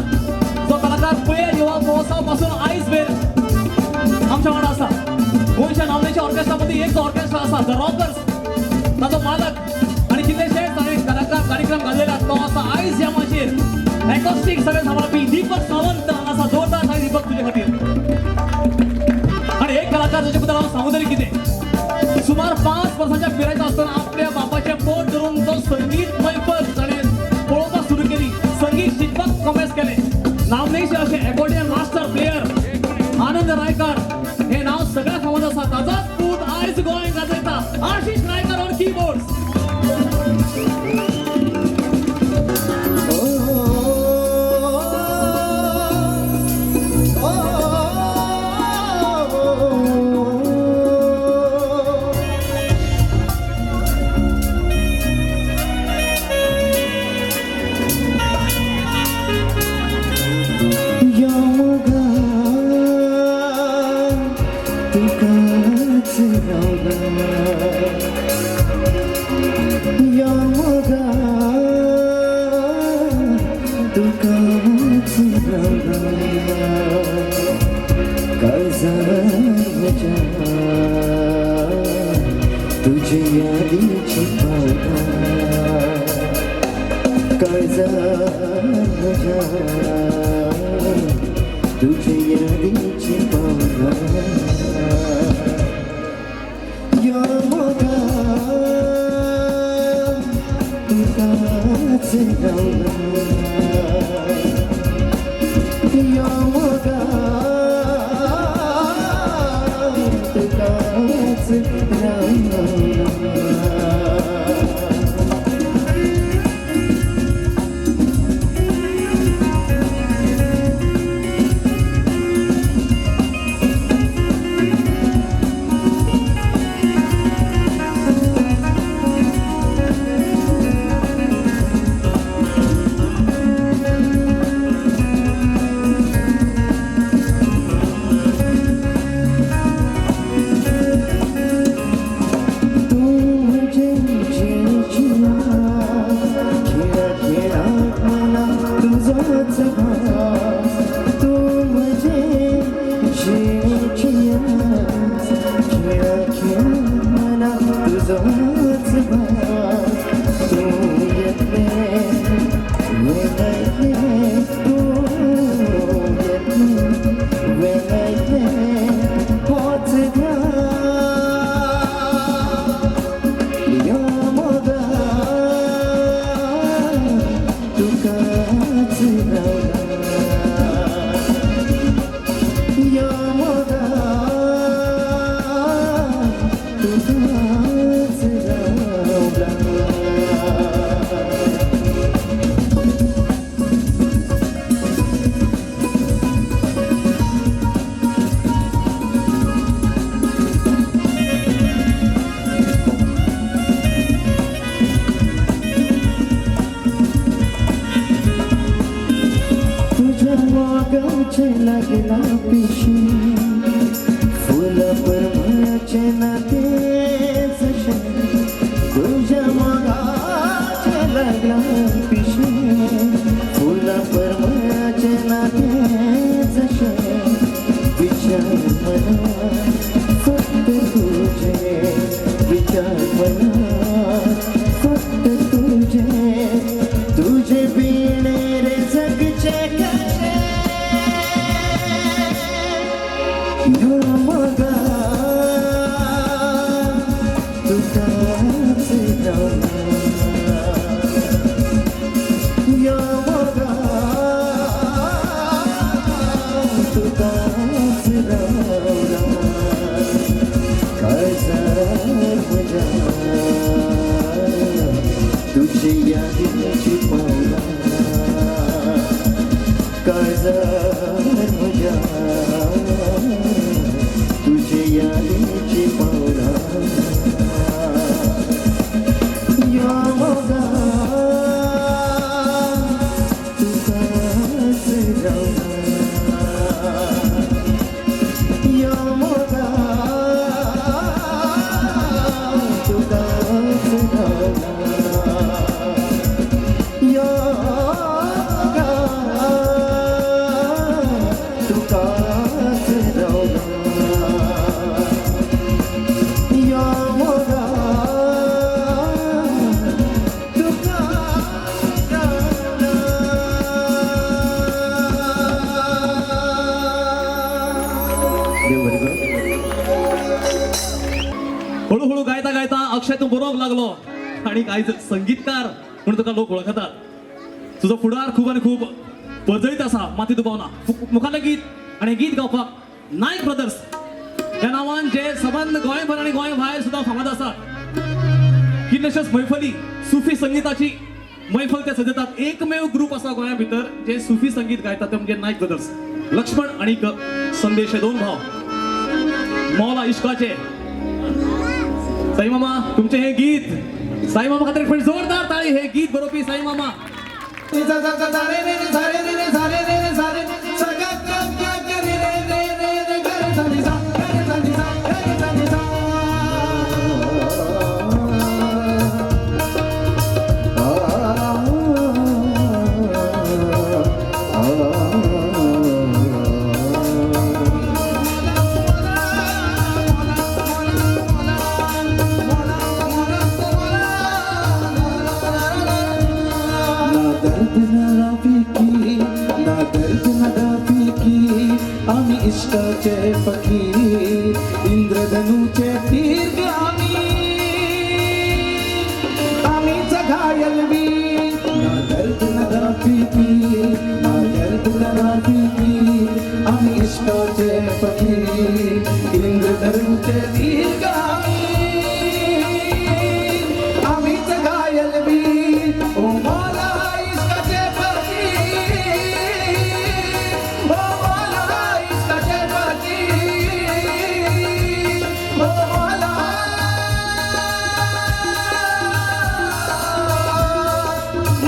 जो कलाकार पयल्या युवा महोत्सवा पासून आयज वेर आमच्या वांगडा आसा गोंयच्या नामनेच्या ऑर्केस्ट्रामध्ये एक ऑर्केस्ट्रा आसा द रॉकर्स ताचो मालक आणि कितलेशेच ताणें कलाकार कार्यक्रम घाललेला तो आसा आयज ह्या माचयेर एकॉस्टिक सगळे सांबाळपी दीपक सावंत आसा जोरदार थाय दीपक तुजे खातीर आणि एक कलाकार जाचे बद्दल हांव सांगू तरी कितें सुमार 5 वर्सांच्या पिरायेचो आसतना आपल्या बापाचें पोट धरून तो संगीत मैफल ताणें पळोवपाक सुरू केली संगीत शिकपाक कॉमेस केलें नामनेचे अशे एकॉर्डियन मास्टर प्लेयर आनंद रायकार हे नाव सगळ्या फामाद आसा ताचोच पूत आयज गोंय गाजयता आशिष रायकार ऑन कीबोर्ड्स तुझे यादीची पावना तुझे यादीची पावना योगा तुकाच गावना योगा तुकाच गावना गावचे लागला पिशी फुला परमाचे नाते जसे तुझ्या मागाचे लागला पिशी फुला परमाचे नाते जसे विचार मना फक्त तुझे विचार मना फक्त तुझे बिणे रे जगचे कसे ह्यो मगा तुकाच रावला ह्यो मगा तुकाच रावला काळजार म्हज्या तुझे यादीची पावला काळजार म्हज्या तुझे यादीची पावला या मोगा तुकाच रावला या मोगा तुकाच रावला या मोगा तुकाच रावला या मोगा तुकाच रावला. हळूहळू गायता गायता अक्षय तू बरोबर लागलो आणि काहीच संगीतकार म्हणून तुका लोक ओळखतात. तुझो फुडार खूप आणि खूप पजळीत असा माती दुबावना मुखातले गीत आणि गीत गावपाक नायक ब्रदर्स ह्या नावान जे सबंद गोंयभर आणि गोंय भायर सुद्धा फामाद आसात. कितलेशेच मैफली सुफी संगीताची मैफल ते सजयतात. एकमेव ग्रुप असा गोंया भितर जे सुफी संगीत गायतात ते म्हणजे नायक ब्रदर्स. लक्ष्मण आणि संदेश हे दोन भाव मौला इश्काचे. साई मामा तुमचे हे गीत साई मामा खातीर पण जोरदार ताळी. हे गीत बरोवपी साई मामा. आम्ही इष्टाचे फकीर इंद्रधनुचे तीर आम्हीच घायल वीर ना दर्द ना राफिकी ना दर्द ना राफिकी आम्ही इष्टाचे फकीर इंद्रधनुचे तीर आम्हीच घायल वीर ओ मौला इश्काचे फकीर ओ मौला इश्काचे फकीर ओ मौला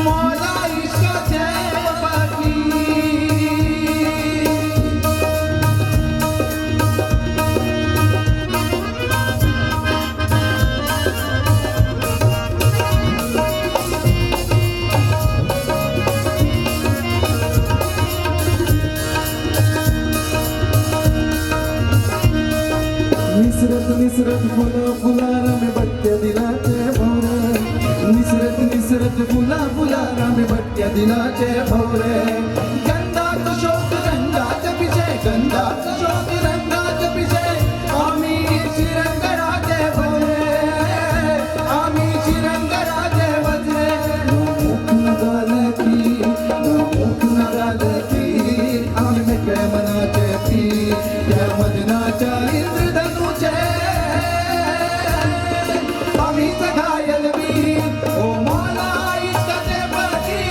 मौला इश्काचे फकीर. निसरत निसरत फुला फुलारा में बट्ट्या दिलाचे भवरे निसरत निसरत फुला फुलारा में बट्ट्या दिलाचे भवरे गंधाच शोक रंगाचे पिछे गंधाच शोक रंगाचे पिछे आम्ही शिरंगराचे भवरे आम्ही शिरंगराचे वजरे मुख नगाले की आम्ही मेकळे मनाचे पी त्या मदनाच्या इंद्रधनुचे आम्हीच घायल वीर ओ मौला इश्काचे फकीर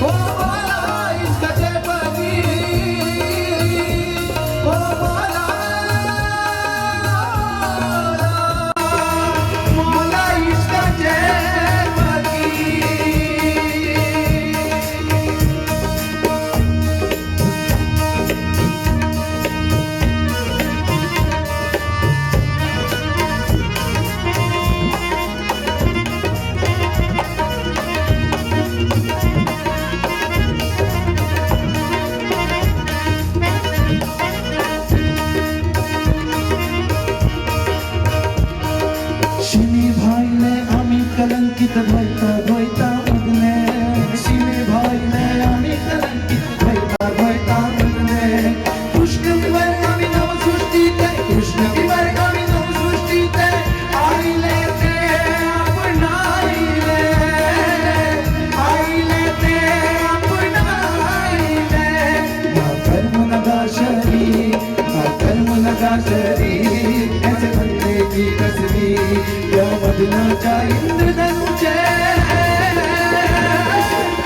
ओ मौला इश्काचे फकीर ओ मौला कलंकित द्वैता मधने शिवे भाईने आम्ही कलंकित द्वैता मधने कृष्ण विवर आम्ही नवसृष्टीत कृष्ण विवर आम्ही नवसृष्टीत आईले ते आपण आईले ते आपण आईले या कर्म नगा शरीर ऐसे बंदे की तस्वीर या मदनाच्या इंद्रधनुचे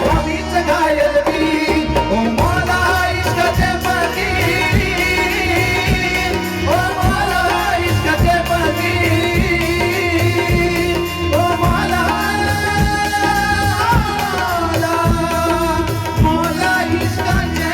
आम्हीच घायल मी ओ मला इश्काचे फकीर ओ मला इश्काचे फकीर ओ मला इश्काचे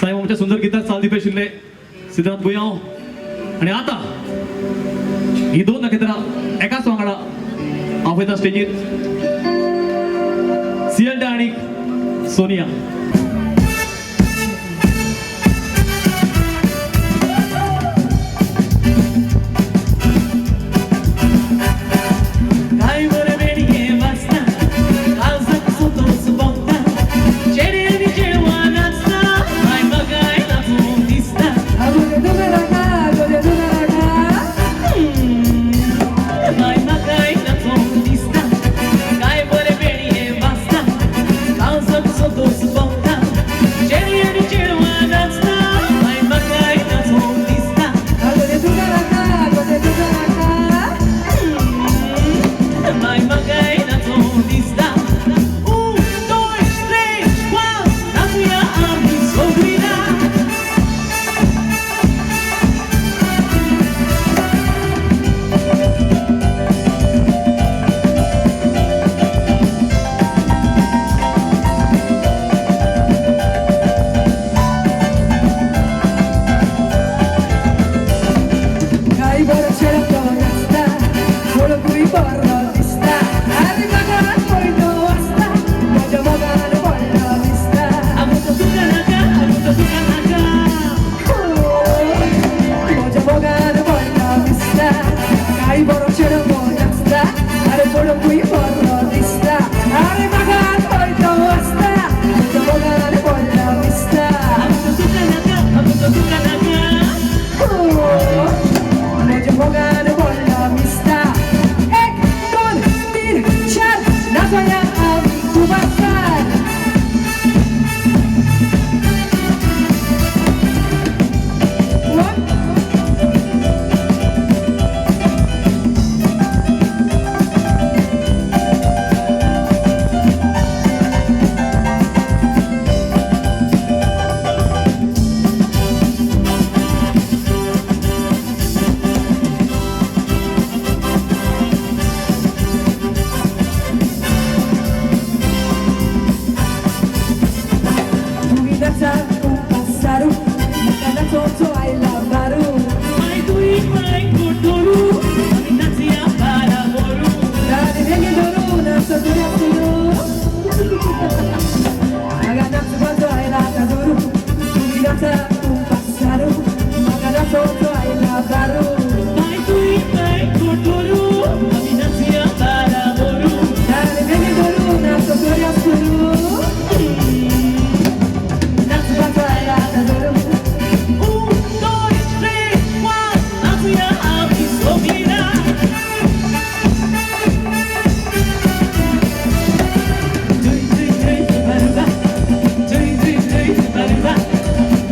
साहेब आमच्या सुंदर गीतात चालदीपे शिल्ले सिद्धार्थ भुयाव आणि आता ही दोन नखेत्रा एकाच वांगडा आवयता स्टेजीर सियल्डा आणि सोनिया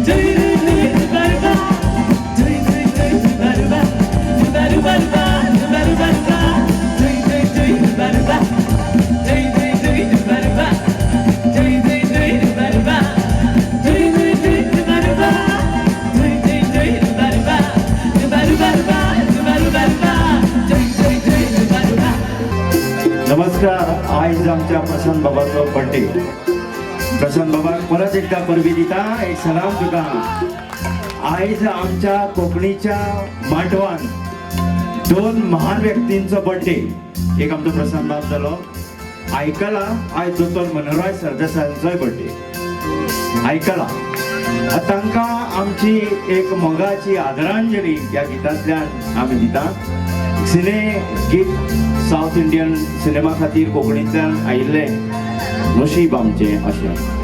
Jai बर्थडे प्रशांत बाबा परत एकदा परबी दिता एक सलाम तुका आयज आमच्या कोंकणीच्या मांडवान दोन महान व्यक्तींचो बर्थडे एक आमचो प्रशांत बाब जालो आयकला आयज दोतोर मनोहरराय सरदेसायांचोय बर्थडे आयकला तांकां आमची एक मोगाची आदरांजली ह्या गितांतल्यान आमी दिता सिने गीत साऊथ इंडियन सिनेमा खातीर कोंकणींतल्यान आयिल्ले नशीब आमचे अशें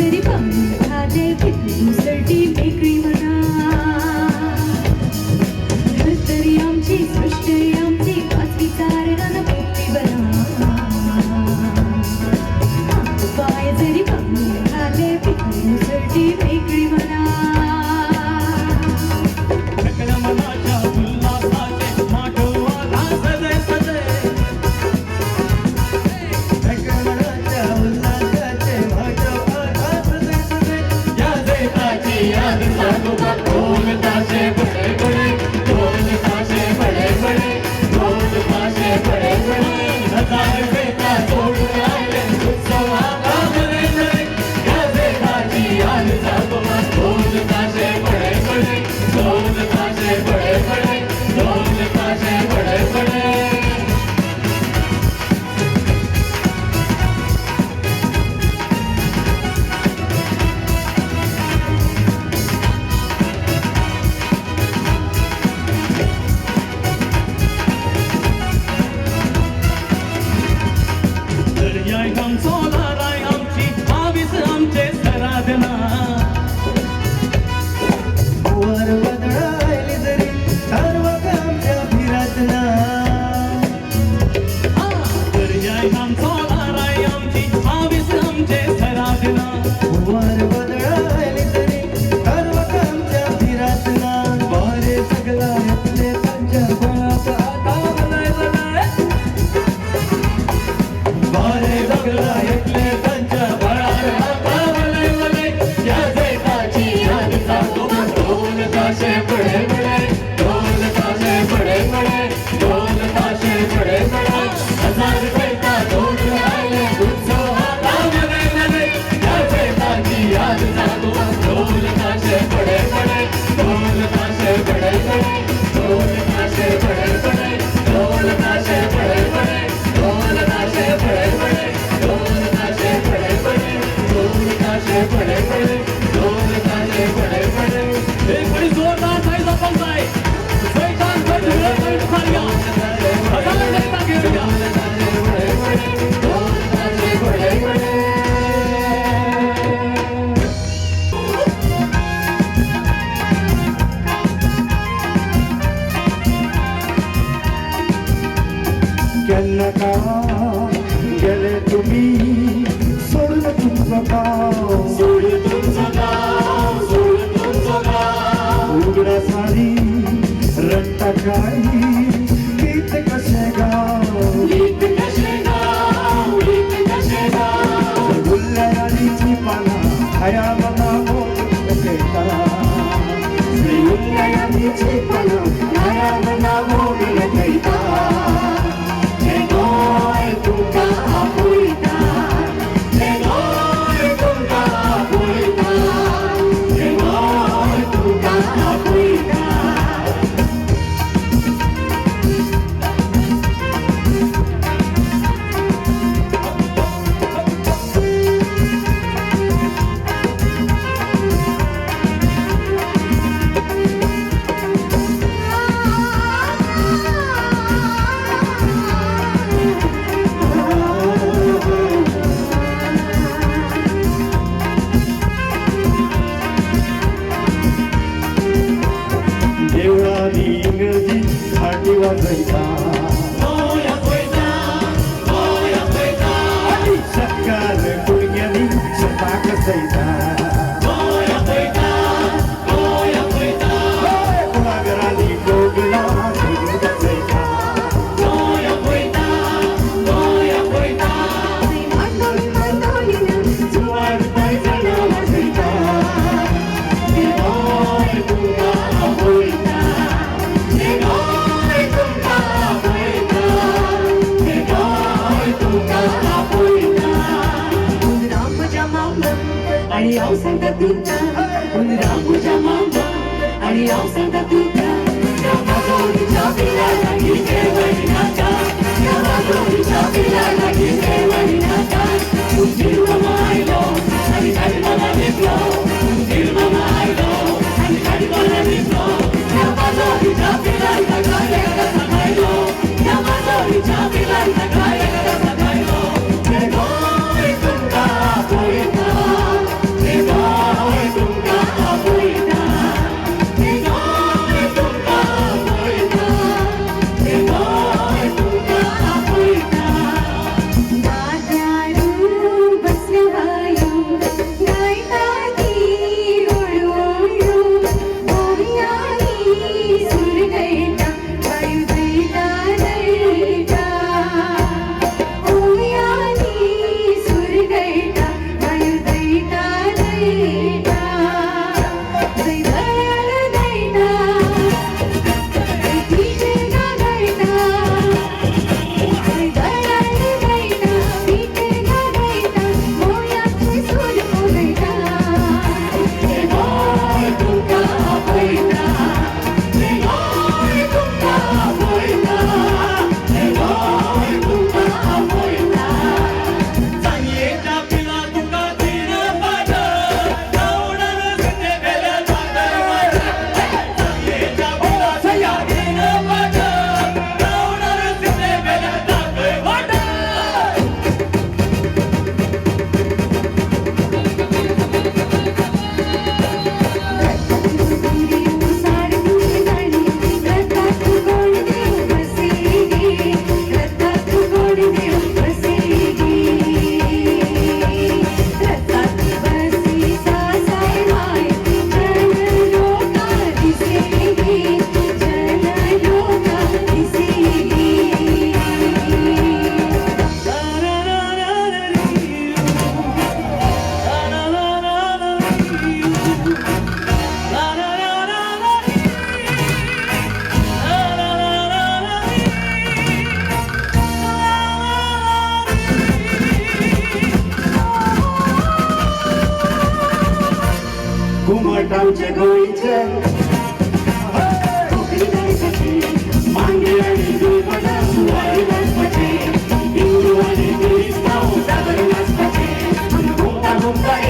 जरी पाणी खाते दुसरटी वेगळी म्हणा तरी आमची सृष्टी आमची पाच विचार रणभूमी बना पाय जरी पाणी खाते दुसरटी वेगळी म्हणा मनाच्या उल्हासाचे माठवा सजय सजय मनाच्या उल्हासाचे माठवा सजय सजय या देशाची याद सांगू ढोल ताशे बडे बडे ढोल ताशे बडे बडे ढोल ताशे बडे बडे हजार बेटा जोडून आले उत्सवाला बरे बरे या देशाची याद सांगू ढोल ताशे बडे बडे ढोल ताशे बडे बडे ढोल ताशे बडे बडे दर्याय आमचो लाराय आमची बावीस आमचे सराधना वर वदळायली जरी सर्वक आमच्या फिरतना दर्याय आमचो लाराय आमची बावीस आमचे सराधना वर वदळायली जरी सर्वक आमच्या फिरतना बारे सगळा आपले पंचगुणात आता वलय वलय बारे सगळा ऐकले त्यांच्या बळात आता वलय वलय या देशाची याद सांगू ढोल ताशे बडे बडे ढोल ताशे बडे बडे ढोल ताशे बडे बडे हजार बेटा जोडून आले उत्सवाला वलय वलय या देशाची याद सांगू ढोल ताशे बडे बडे ढोल ताशे बडे बडे ढोल ताशे बडे बडे ढोल ताशे बडे बडे ढोल ताशे बडे बडे ढोल ताशे बडे बडे ढोल ताशे बडे बडे ढोल ताशे बडे बडे एक बड़ी जोरदार साइज अपन साइड सैतान पर झूले पर उखाड़ गया हजार बेटा गिर गया केन्ना का गेले तुम्ही सोडून तुमचं गाव सोडून तुमचं गाव सोडून तुमचं गाव उघडा साडी रट्टा काही गीत कसे गाव गीत कसे गाव गीत कसे गाव उल्लयाची पाना हया मना मोग घेता उल्लयाची पाना हया मना मोग घेता देवळानी इंग्रजी फाटी वाजयता सत्कार कुळग्यांनी सताक सैता कुळागरांनी गोगला सैता जुवार पैजना वाजयता आणि आव सांगता तुका रामूच्या मामा आणि आव सांगता तुका या माझोरीच्या पिलाला घे वळी नाका या माझोरीच्या पिलाला घे वळी नाका तू दिलमा आयलो आणि गाडीला निघलो तू दिलमा आयलो आणि गाडीला निघलो या माझोरीच्या पिलाला गायला सगायलो या माझोरीच्या पिलाला गायला सगायलो हे गोय तुका पोयता आमचे गोळीचे कोकणी गणपती मांगे आणि दुर्पदा सुवारी गणपती हिंदू आणि क्रिस्ताव जागर नाचपाचे घुमता घुमता